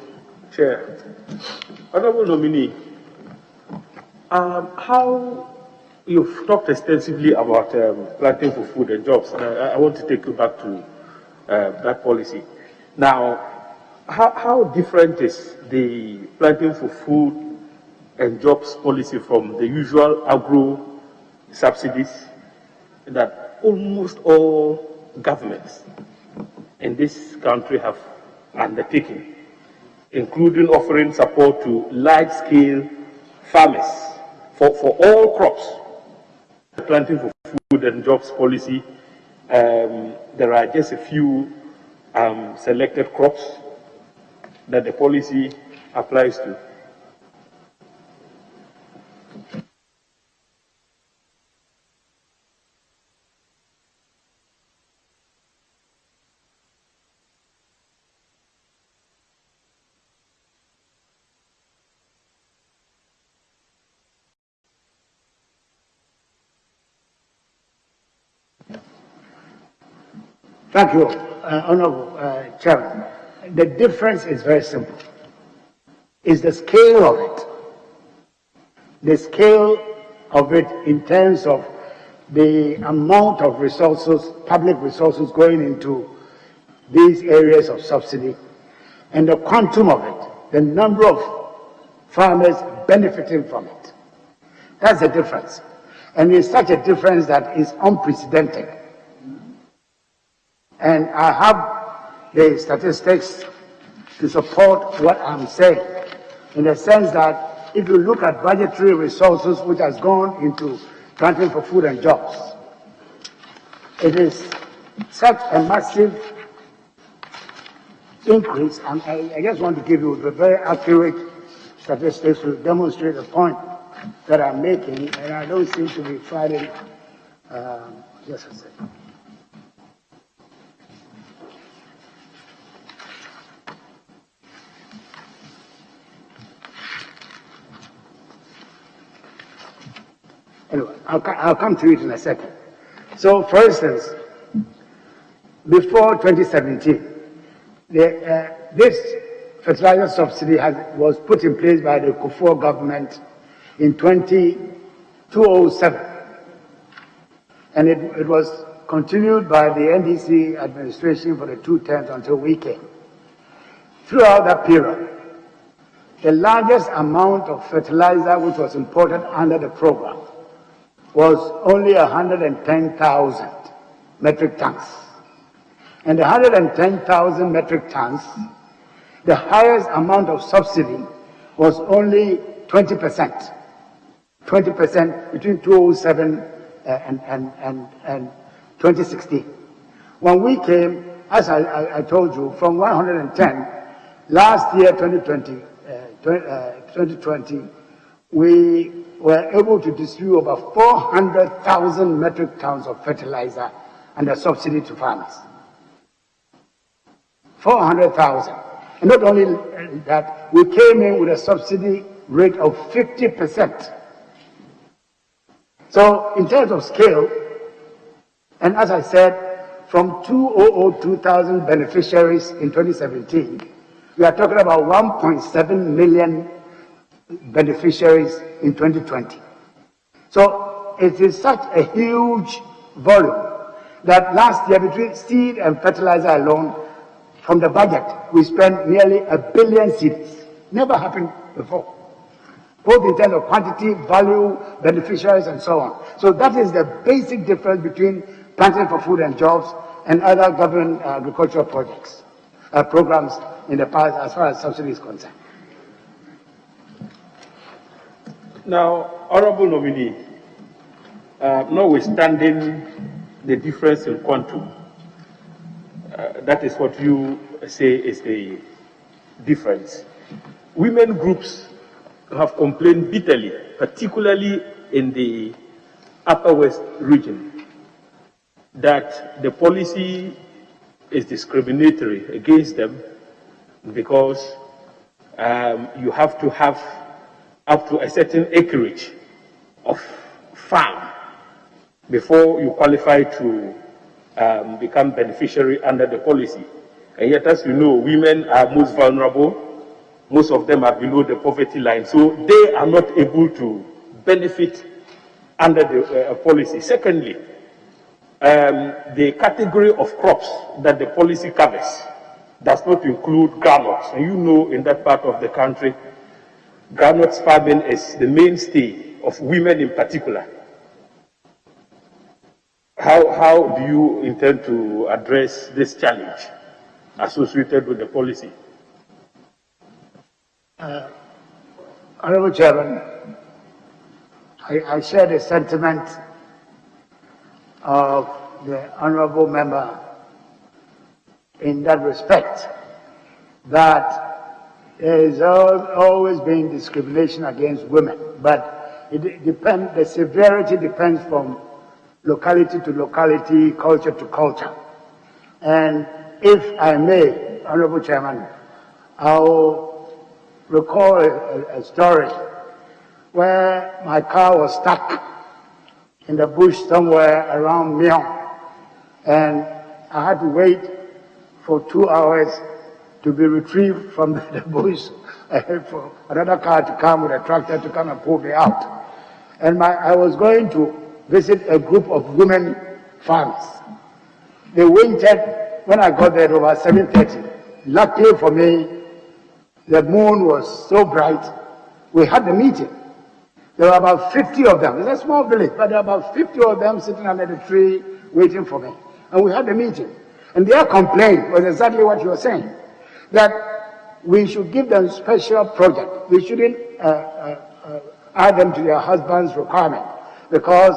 Chair. Honorable nominee, how you've talked extensively about planting for food and jobs, and I want to take you back to that policy. Now, how different is the planting for food and jobs policy from the usual agro subsidies that almost all governments in this country have undertaken, including offering support to large-scale farmers for all crops? Planting for food and jobs policy, there are just a few selected crops that the policy applies to. Thank you, Honorable Chairman. The difference is very simple. It's the scale of it. The scale of it in terms of the amount of resources, public resources going into these areas of subsidy, and the quantum of it, the number of farmers benefiting from it. That's the difference. And it's such a difference that is unprecedented. And I have the statistics to support what I'm saying, in the sense that if you look at budgetary resources which has gone into planting for food and jobs, it is such a massive increase, and I just want to give you the very accurate statistics to demonstrate the point that I'm making, and I don't seem to be finding, just a second. Anyway, I'll come to it in a second. So, for instance, before 2017, this fertilizer subsidy was put in place by the Kufuor government in 2007. And it was continued by the NDC administration for the 2 terms until we came. Throughout that period, the largest amount of fertilizer which was imported under the program was only 110,000 metric tons. And the 110,000 metric tons, the highest amount of subsidy was only 20%. 20% between 2007 and 2016. When we came, as I told you, from 110, last year, 2020, we were able to distribute over 400,000 metric tons of fertilizer under subsidy to farmers. 400,000. And not only that, we came in with a subsidy rate of 50%. So, in terms of scale, and as I said, from 202,000 beneficiaries in 2017, we are talking about 1.7 million beneficiaries in 2020. So it is such a huge volume that last year, between seed and fertilizer alone, from the budget, we spent nearly 1 billion cedis. Never happened before. Both in terms of quantity, value, beneficiaries, and so on. So that is the basic difference between planting for food and jobs and other government agricultural projects, programs in the past as far as subsidy is concerned. Now, Honorable Nominee, notwithstanding the difference in quantum, that is what you say is the difference. Women groups have complained bitterly, particularly in the Upper West region, that the policy is discriminatory against them because you have to have up to a certain acreage of farm before you qualify to become beneficiary under the policy. And yet, as you know, women are most vulnerable. Most of them are below the poverty line, so they are not able to benefit under the policy. Secondly, the category of crops that the policy covers does not include groundnuts. And you know, in that part of the country, groundnuts farming is the mainstay of women in particular. How do you intend to address this challenge associated with the policy? Honorable Chairman, I share the sentiment of the honorable member in that respect, that there is always been discrimination against women, but the severity depends from locality to locality, culture to culture. And if I may, Honorable Chairman, I'll recall a story where my car was stuck in the bush somewhere around Mion, and I had to wait for 2 hours to be retrieved from the bush for another car to come with a tractor to come and pull me out. And I was going to visit a group of women farmers. They waited. When I got there, it was 7:30. Luckily for me, the moon was so bright, we had the meeting. There were about 50 of them. It's a small village, but there were about 50 of them sitting under the tree waiting for me. And we had the meeting. And their complaint was exactly what you were saying, that we should give them special project. We shouldn't add them to their husband's requirement, because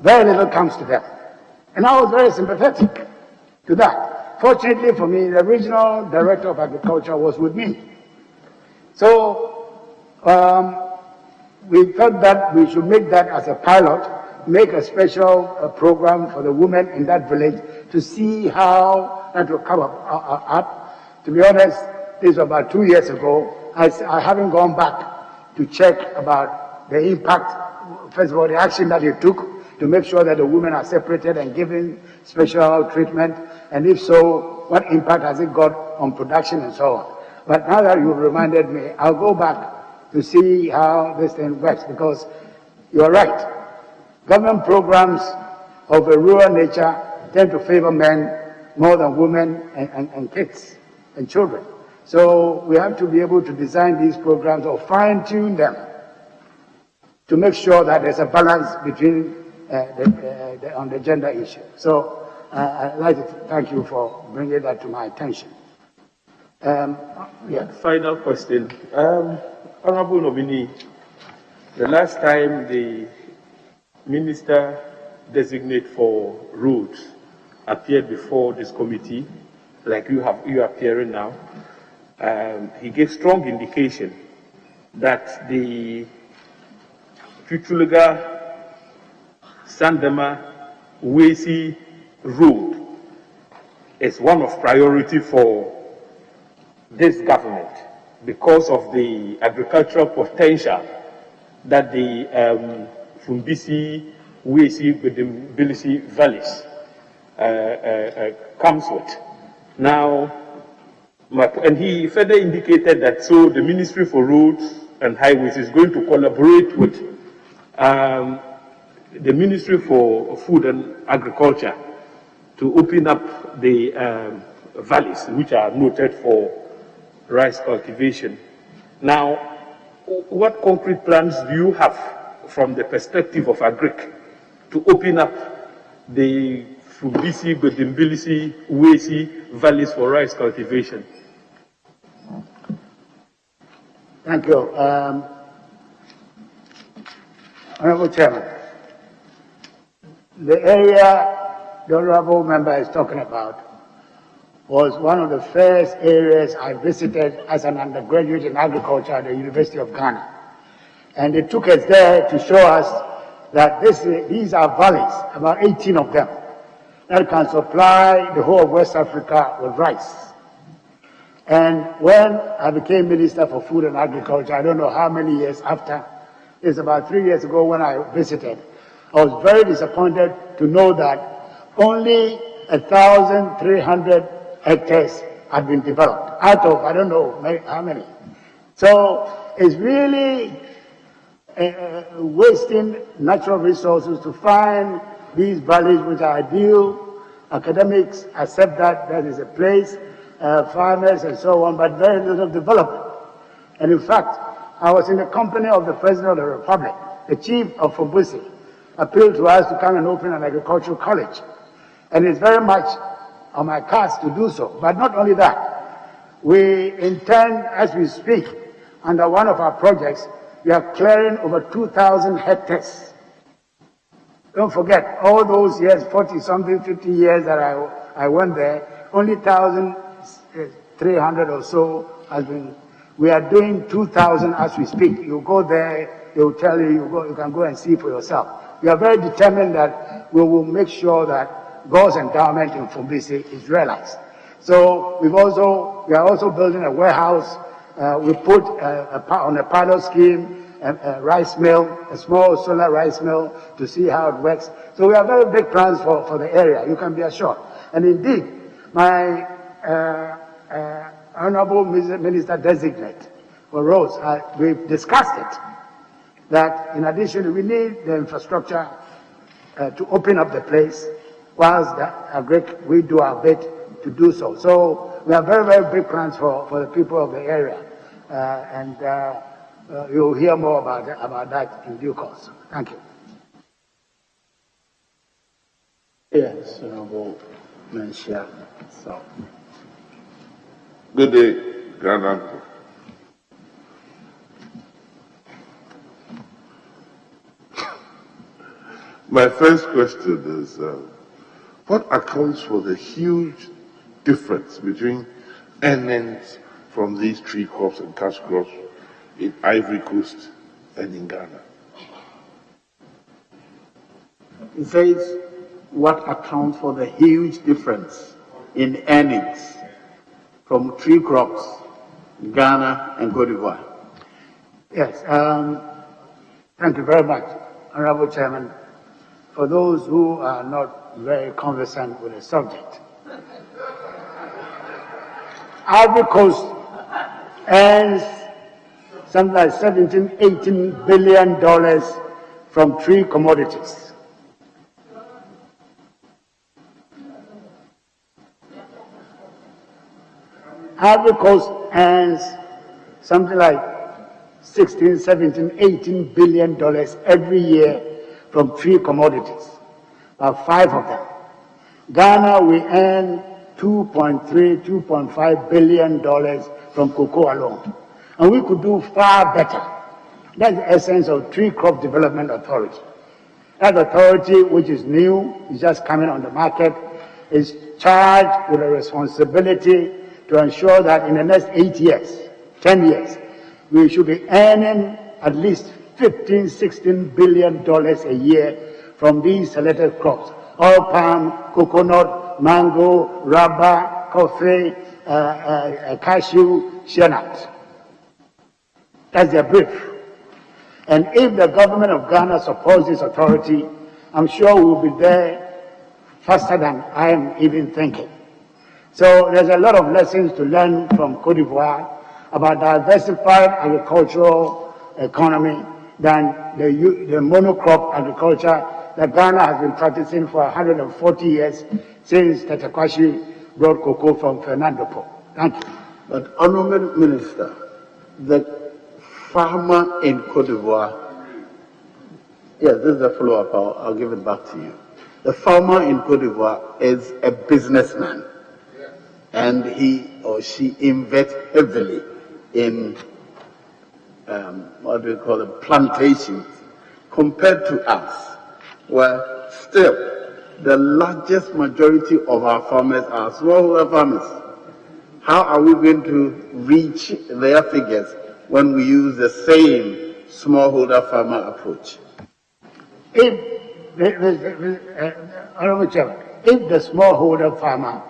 very little comes to them. And I was very sympathetic to that. Fortunately for me, the regional director of agriculture was with me. So we felt that we should make that as a pilot, make a special program for the women in that village to see how that will come up. To be honest, this was about 2 years ago. I haven't gone back to check about the impact, first of all, the action that it took to make sure that the women are separated and given special treatment, and if so, what impact has it got on production and so on. But now that you've reminded me, I'll go back to see how this thing works, because you're right. Government programs of a rural nature tend to favor men more than women and kids and children. So we have to be able to design these programs or fine-tune them to make sure that there's a balance between on the gender issue. So I'd like to thank you for bringing that to my attention. Yeah. Final question. Honorable Nobini, the last time the Minister Designate for Roads appeared before this committee, like you are appearing now, he gave strong indication that the Chuchulega Sandema Wesi Road is one of priority for this government because of the agricultural potential that the Fumbisi, Wesi, Bedimbilisi valleys comes with. Now, and he further indicated that so the Ministry for Roads and Highways is going to collaborate with the Ministry for Food and Agriculture to open up the valleys which are noted for rice cultivation. Now, what concrete plans do you have from the perspective of Agric to open up the Fumbisi, Bedimbilisi, Wesi valleys for rice cultivation? Thank you. Honorable Chairman, the area the Honorable Member is talking about was one of the first areas I visited as an undergraduate in agriculture at the University of Ghana. And they took us there to show us that these are valleys, about 18 of them, that can supply the whole of West Africa with rice. And when I became Minister for Food and Agriculture, I don't know how many years after, it's about 3 years ago when I visited, I was very disappointed to know that only 1,300 hectares had been developed out of, I don't know how many. So it's really wasting natural resources to find these valleys which are ideal. Academics accept that that is a place, farmers and so on, but very little development. And in fact, I was in the company of the President of the Republic. The chief of Fumbusi appealed to us to come and open an agricultural college. And it's very much on my cards to do so. But not only that, we intend, as we speak, under one of our projects, we are clearing over 2,000 hectares. Don't forget, all those years, 40-something, 50 years that I went there, only 1,300 or so has been. We are doing 2,000 as we speak. You go there, they will tell you, you can go and see for yourself. We are very determined that we will make sure that God's endowment in Fumbusi is realized. So we are also building a warehouse. We put on a pilot scheme a rice mill, a small solar rice mill, to see how it works. So we have very big plans for the area, you can be assured. And indeed, my Honorable Minister Designate for Roads, we've discussed it, that in addition, we need the infrastructure to open up the place, whilst we do our bit to do so. So we have very, very big plans for the people of the area. You'll hear more about that in due course. Thank you. Yes, Honorable Menchia. So. Good day, Grand Uncle. My first question is, what accounts for the huge difference between earnings from these tree crops and cash crops in Ivory Coast and in Ghana? It says, what accounts for the huge difference in earnings from tree crops, Ghana and Cote d'Ivoire? Yes, thank you very much, Honorable Chairman. For those who are not very conversant with the subject, Ivory Coast earns something like $17–18 billion from tree commodities. Ivory Coast earns something like $16–17–18 billion every year from tree commodities, about 5 of them. Ghana, we earn $2.3–2.5 billion from cocoa alone. And we could do far better. That's the essence of Tree Crop Development Authority. That authority, which is new, is just coming on the market, is charged with a responsibility to ensure that in the next 8 years, 10 years, we should be earning at least $15–16 billion a year from these selected crops: oil palm, coconut, mango, rubber, coffee, cashew, shea nut. That's their brief. And if the government of Ghana supports this authority, I'm sure we'll be there faster than I am even thinking. So there's a lot of lessons to learn from Cote d'Ivoire about diversified agricultural economy than the monocrop agriculture that Ghana has been practicing for 140 years since Tetekwashi brought cocoa from Fernando Po. Thank you. But, Honourable Minister, the farmer in Cote d'Ivoire, yes, this is a follow-up, I'll give it back to you. The farmer in Cote d'Ivoire is a businessman, and he or she invests heavily in what do we call it, plantations, compared to us, where still the largest majority of our farmers are smallholder farmers. How are we going to reach their figures when we use the same smallholder farmer approach? If the smallholder farmer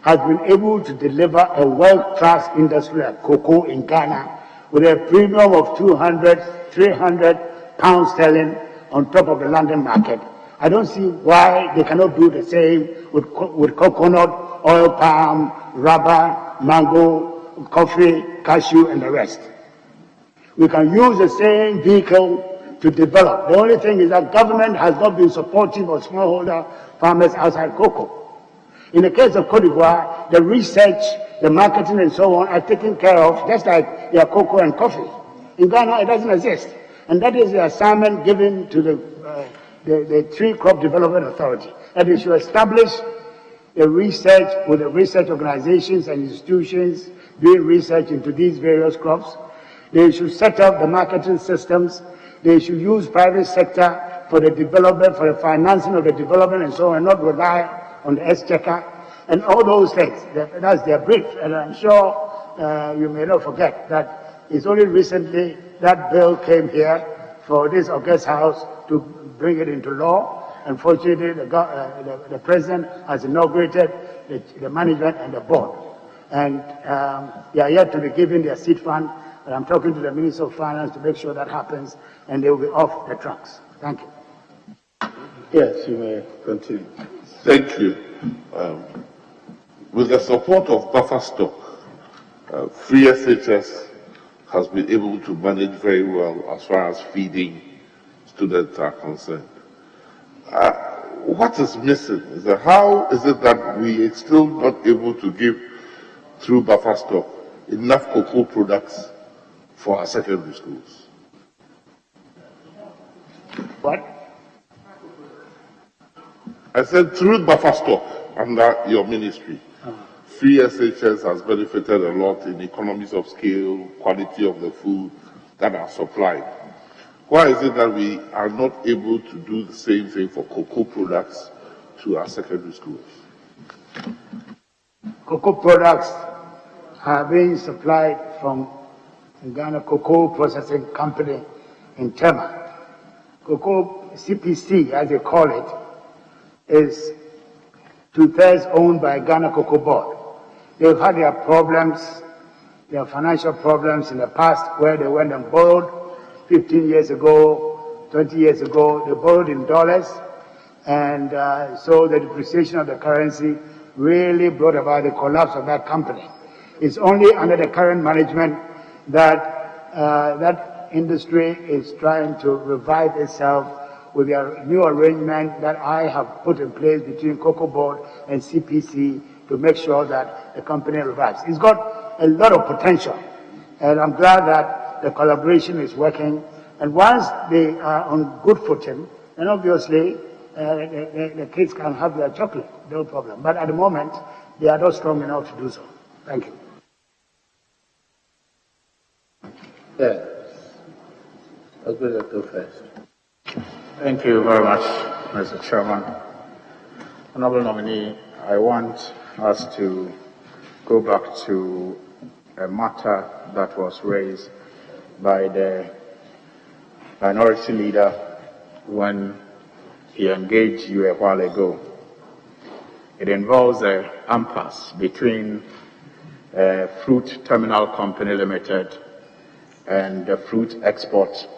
has been able to deliver a world-class industry like cocoa in Ghana with a premium of 200, 300 pounds sterling on top of the London market, I don't see why they cannot do the same with coconut, oil palm, rubber, mango, coffee, cashew, and the rest. We can use the same vehicle to develop. The only thing is that government has not been supportive of smallholder farmers outside cocoa. In the case of Cote d'Ivoire, the research, the marketing, and so on are taken care of just like their cocoa and coffee. In Ghana, it doesn't exist. And that is the assignment given to the Tree Crop Development Authority, that they should establish a research with the research organizations and institutions doing research into these various crops. They should set up the marketing systems. They should use private sector for the development, for the financing of the development and so on, and not rely on the exchequer and all those things. That's their brief. And I'm sure you may not forget that it's only recently that bill came here for this August House to bring it into law. Unfortunately, the president has inaugurated the management and the board. And they are yet to be given their seed fund. And I'm talking to the Minister of Finance to make sure that happens, and they will be off the tracks. Thank you. Yes, you may continue. Thank you. With the support of buffer stock, Free SHS has been able to manage very well as far as feeding students are concerned. What is missing is that how is it that we are still not able to give, through buffer stock, enough cocoa products for our secondary schools? What? I said through buffer stock under your ministry, Free SHS has benefited a lot in economies of scale, quality of the food that are supplied. Why is it that we are not able to do the same thing for cocoa products to our secondary schools? Cocoa products are being supplied from Ghana Cocoa Processing Company in Tema. Cocoa CPC, as they call it, is 2/3 owned by Ghana Cocoa Board. They've had their problems, their financial problems in the past, where they went and borrowed 15 years ago, 20 years ago. They borrowed in dollars, and so the depreciation of the currency really brought about the collapse of that company. It's only under the current management that that industry is trying to revive itself with their new arrangement that I have put in place between Cocoa Board and CPC to make sure that the company revives. It's got a lot of potential, and I'm glad that the collaboration is working. And once they are on good footing, then obviously the kids can have their chocolate, no problem. But at the moment, they are not strong enough to do so. Thank you. Yes. I'll go first. Thank you very much, Mr. Chairman. Honorable nominee, I want us to go back to a matter that was raised by the minority leader when he engaged you a while ago. It involves the impasse between Fruit Terminal Company Limited and the Fruit Export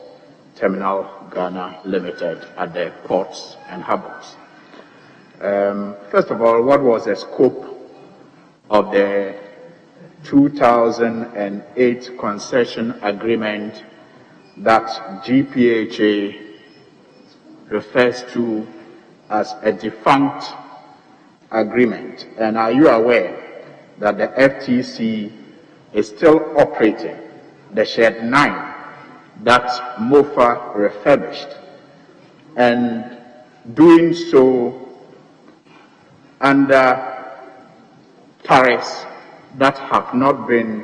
Terminal Ghana Limited at the ports and harbors. First of all, what was the scope of the 2008 concession agreement that GPHA refers to as a defunct agreement? And are you aware that the FTC is still operating the Shed 9 that MOFA refurbished, and doing so under tariffs that have not been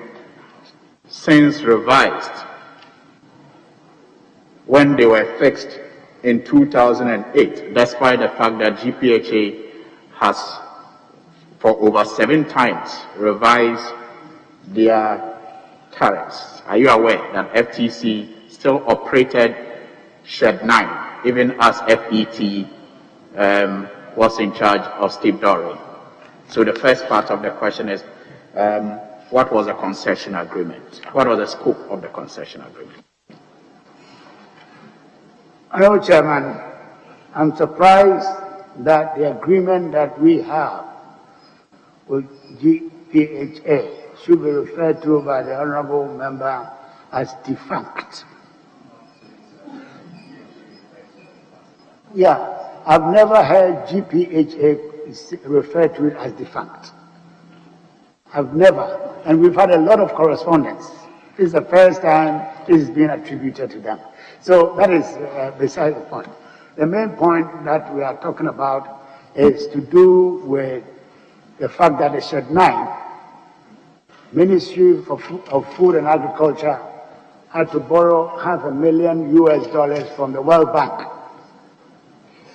since revised when they were fixed in 2008, despite the fact that GPHA has for over 7 times revised their tariffs. Are you aware that FTC still operated Shed 9, even as FET was in charge of Steve Dorey? So the first part of the question is, what was the concession agreement? What was the scope of the concession agreement? Hello, Chairman. I'm surprised that the agreement that we have with GPHA should be referred to by the honorable member as defunct. Yeah, I've never heard GPHA refer to it as defunct. I've never, and we've had a lot of correspondence. This is the first time this is being attributed to them. So that is beside the point. The main point that we are talking about is to do with the fact that the Shed 9 Ministry of Food and Agriculture had to borrow $500,000 US from the World Bank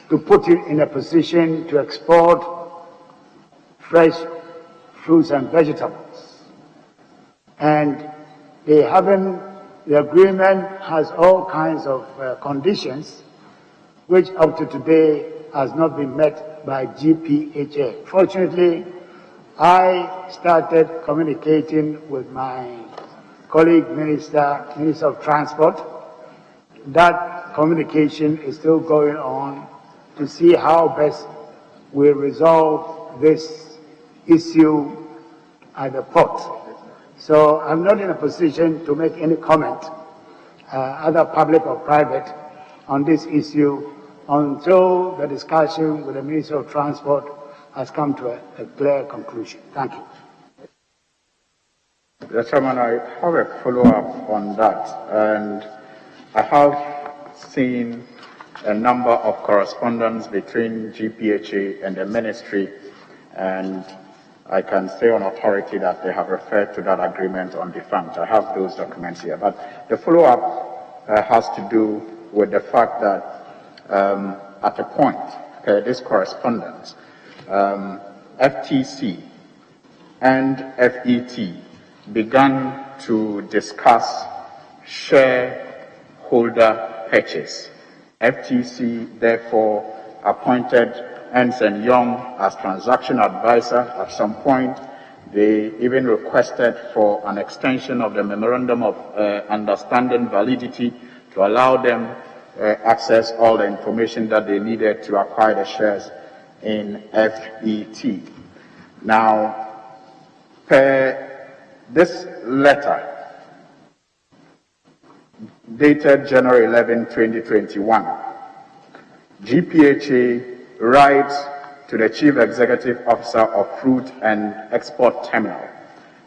to put it in a position to export fresh fruits and vegetables. And the agreement has all kinds of conditions which up to today has not been met by GPHA. Fortunately, I started communicating with my colleague Minister of Transport. That communication is still going on to see how best we resolve this issue at the port. So I'm not in a position to make any comment, either public or private, on this issue until the discussion with the Minister of Transport has come to a clear conclusion. Thank you. Mr. Chairman, I have a follow-up on that, and I have seen a number of correspondence between GPHA and the ministry, and I can say on authority that they have referred to that agreement on defunct. I have those documents here. But the follow-up has to do with the fact that at a point, this correspondence, FTC and FET began to discuss shareholder purchase. FTC therefore appointed Ernst & Young as transaction advisor. At some point, they even requested for an extension of the memorandum of understanding validity to allow them access all the information that they needed to acquire the shares in FET. Now, per this letter dated January 11, 2021, GPHA writes to the Chief Executive Officer of Fruit and Export Terminal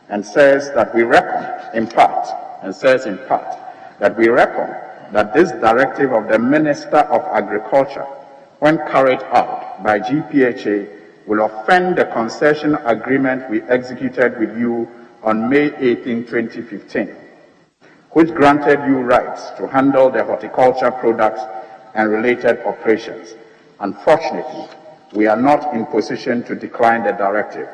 and says that we reckon, in part, that we reckon that this directive of the Minister of Agriculture, when carried out by GPHA, will offend the concession agreement we executed with you on May 18, 2015, which granted you rights to handle the horticulture products and related operations. Unfortunately, we are not in position to decline the directive,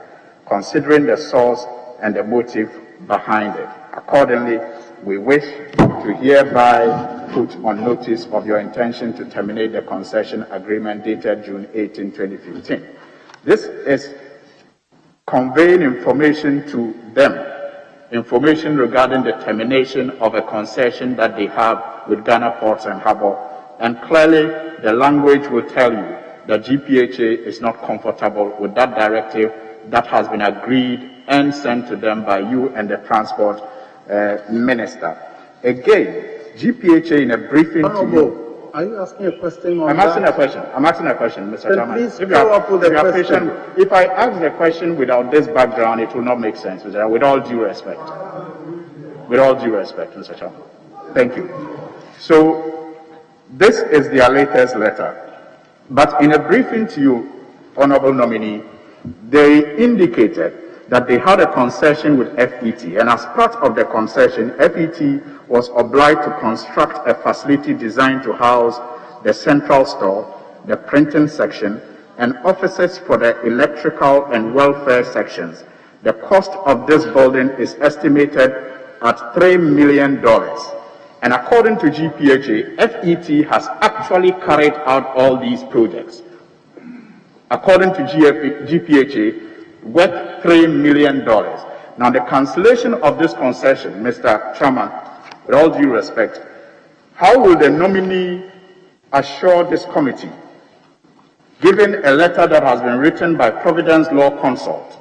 considering the source and the motive behind it. Accordingly, we wish to hereby put on notice of your intention to terminate the concession agreement dated June 18, 2015. This is conveying information to them, information regarding the termination of a concession that they have with Ghana Ports and Harbour, and clearly the language will tell you that GPHA is not comfortable with that directive that has been agreed and sent to them by you and the Transport Minister. Again, GPHA in a briefing to you. Are you asking a question? I'm asking a question. I'm asking a question, Mr. Chairman. Please follow up with the question. If I ask the question without this background, it will not make sense, Mr. Chairman, with all due respect. With all due respect, Mr. Chairman. Thank you. So, this is their latest letter. But in a briefing to you, Honorable Nominee, they indicated that they had a concession with FET, and as part of the concession, FET was obliged to construct a facility designed to house the central store, the printing section, and offices for the electrical and welfare sections. The cost of this building is estimated at $3 million. And according to GPHA, FET has actually carried out all these projects. According to GPHA, worth $3 million. Now, the cancellation of this concession, Mr. Chairman, with all due respect, how will the nominee assure this committee given a letter that has been written by Providence Law Consult,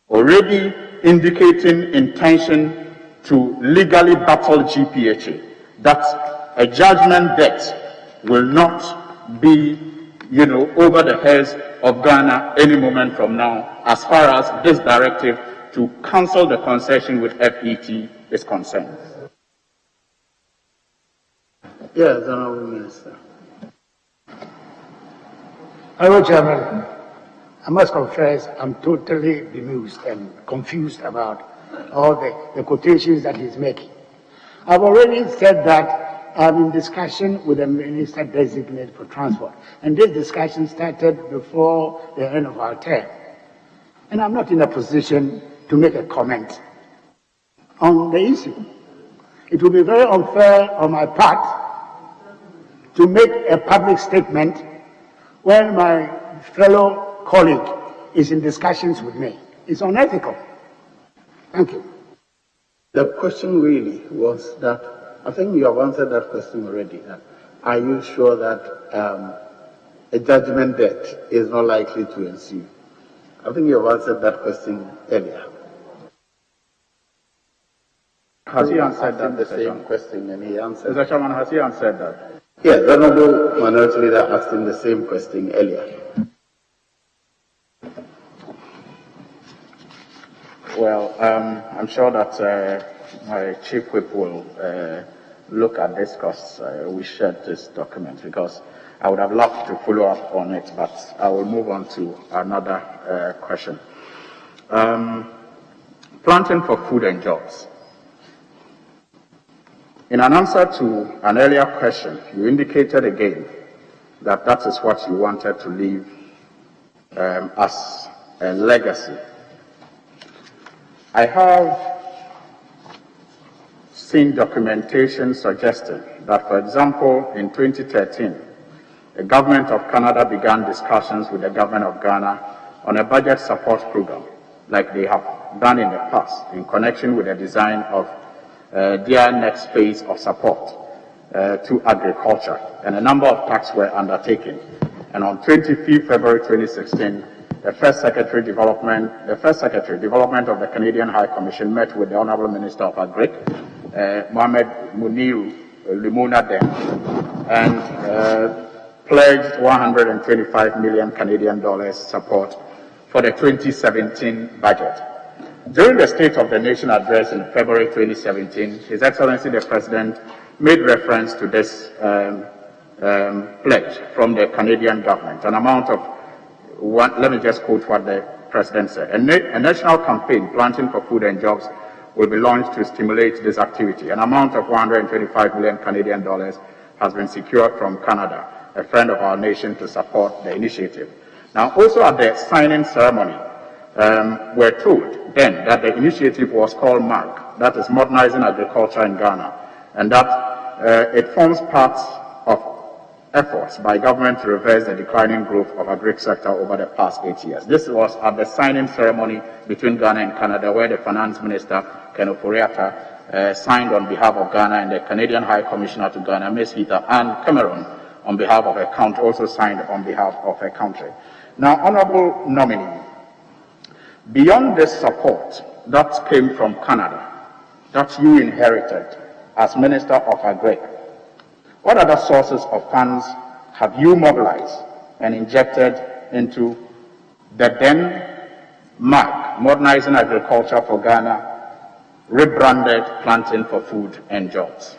already indicating intention to legally battle GPHA, that a judgment debt will not be, over the heads of Ghana any moment from now, as far as this directive to cancel the concession with FET is concerned. Yes, Honourable Minister. Honourable Chairman, I must confess I'm totally bemused and confused about all the quotations that he's making. I've already said that I'm in discussion with the Minister Designate for Transport, and this discussion started before the end of our term. And I'm not in a position to make a comment on the issue. It would be very unfair on my part to make a public statement when my fellow colleague is in discussions with me. It's unethical. Thank you. The question really was that, I think you have answered that question already. Are you sure that a judgment debt is not likely to ensue? I think you have answered that question earlier. Has he answered that? The same question, and he answered. Mr. Chairman, has he answered that? Yes, the Honourable Minority Leader asked him the same question earlier. Well, I'm sure that my Chief Whip will look at this because we shared this document, because I would have loved to follow up on it, but I will move on to another question. Planting for food and jobs. In an answer to an earlier question, you indicated again that that is what you wanted to leave as a legacy. I have seen documentation suggesting that, for example, in 2013, the government of Canada began discussions with the government of Ghana on a budget support program, like they have done in the past, in connection with the design of their next phase of support to agriculture. And a number of tasks were undertaken. And on 25th February 2016, the First Secretary Development of the Canadian High Commission met with the Honourable Minister of Agric, Mohamed Muniru Limuna then, and pledged 125 million Canadian dollars support for the 2017 budget. During the State of the Nation address in February 2017, His Excellency the President made reference to this pledge from the Canadian government, an amount of let me just quote what the President said. A national campaign, Planting for Food and Jobs, will be launched to stimulate this activity. An amount of 125 million Canadian dollars has been secured from Canada, a friend of our nation, to support the initiative. Now, also at the signing ceremony, we're told then that the initiative was called MAG, that is Modernizing Agriculture in Ghana, and that it forms part of efforts by government to reverse the declining growth of agri sector over the past 8 years. This was at the signing ceremony between Ghana and Canada, where the Finance Minister, Ken Ofori-Atta, signed on behalf of Ghana, and the Canadian High Commissioner to Ghana, Ms. Heather Ann Cameron, on behalf of her country, also signed on behalf of her country. Now, Honourable Nominee, beyond this support that came from Canada, that you inherited as Minister of Agri, what other sources of funds have you mobilized and injected into the then MAG, Modernizing Agriculture for Ghana, rebranded Planting for Food and Jobs?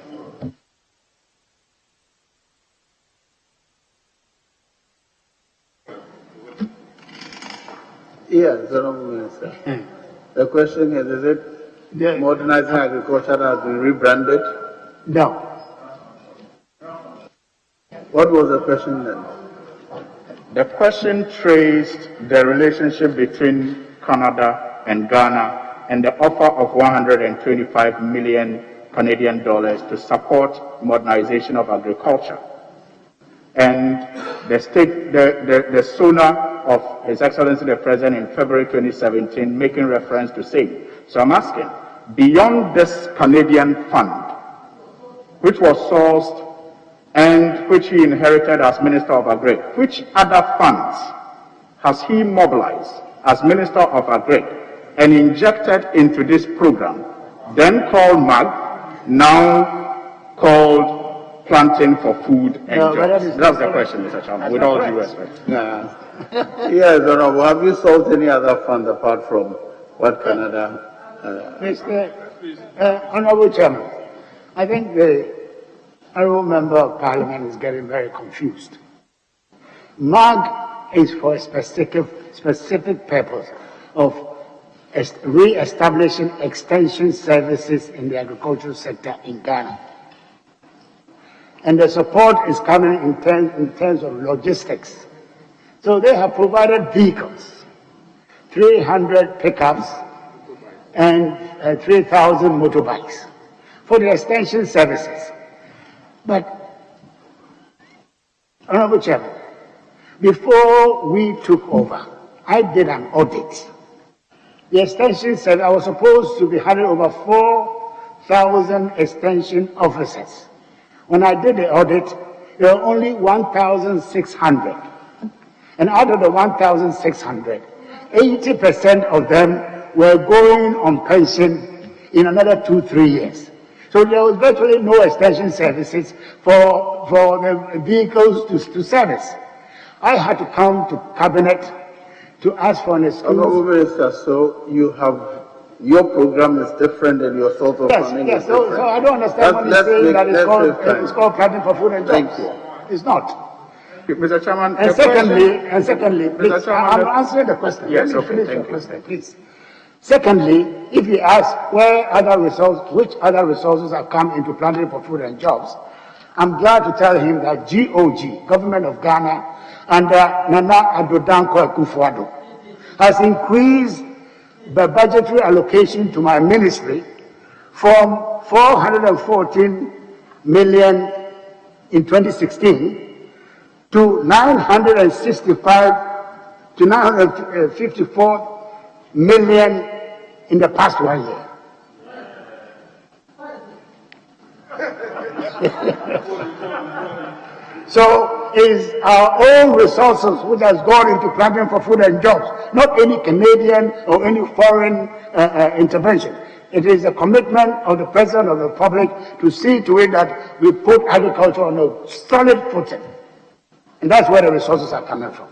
Yes, Honourable Minister. The question is it Modernizing Agriculture that has been rebranded? No. What was the question then? The question traced the relationship between Canada and Ghana and the offer of 125 million Canadian dollars to support modernization of agriculture. And the SONA of His Excellency the President in February 2017 making reference to same. So I'm asking, beyond this Canadian fund, which was sourced and which he inherited as Minister of Agri, which other funds has he mobilized as Minister of Agri and injected into this program, then called MAG, now called Planting for Food and Jobs? That's the question, Mr. Chairman, with all due respect. Yes, Honorable. Have you solved any other fund apart from what Canada? Mr. Honorable Chairman, I think the Honorable Member of Parliament is getting very confused. MAG is for a specific purpose of re-establishing extension services in the agricultural sector in Ghana. And the support is coming in terms of logistics. So they have provided vehicles, 300 pickups and 3,000 motorbikes for the extension services. But, Honorable Chairman, before we took over, I did an audit. The extension service, I was supposed to be handing over 4,000 extension officers. When I did the audit, there were only 1,600. And out of the 1,600, 80% of them were going on pension in another 2-3 years. So there was virtually no extension services for the vehicles to service. I had to come to Cabinet to ask for an excuse. Honorable Minister, so you have, your program is different and your sort of funding is different. So I don't understand when you're saying that it's called Planting for Food and Jobs. Thank you. It's not. Mr. Chairman, And secondly, please, I'm answering the question. Yes, Let me finish thank your you. question, please. Secondly, if you ask which other resources have come into Planting for Food and Jobs, I'm glad to tell him that GOG, Government of Ghana, under Nana Addo Dankwa Akufo-Addo, has increased the budgetary allocation to my ministry from 414 million in 2016 to 954 million in the past 1 year. So it's our own resources which has gone into Planting for Food and Jobs, not any Canadian or any foreign intervention. It is a commitment of the President of the Republic to see to it that we put agriculture on a solid footing. And that's where the resources are coming from.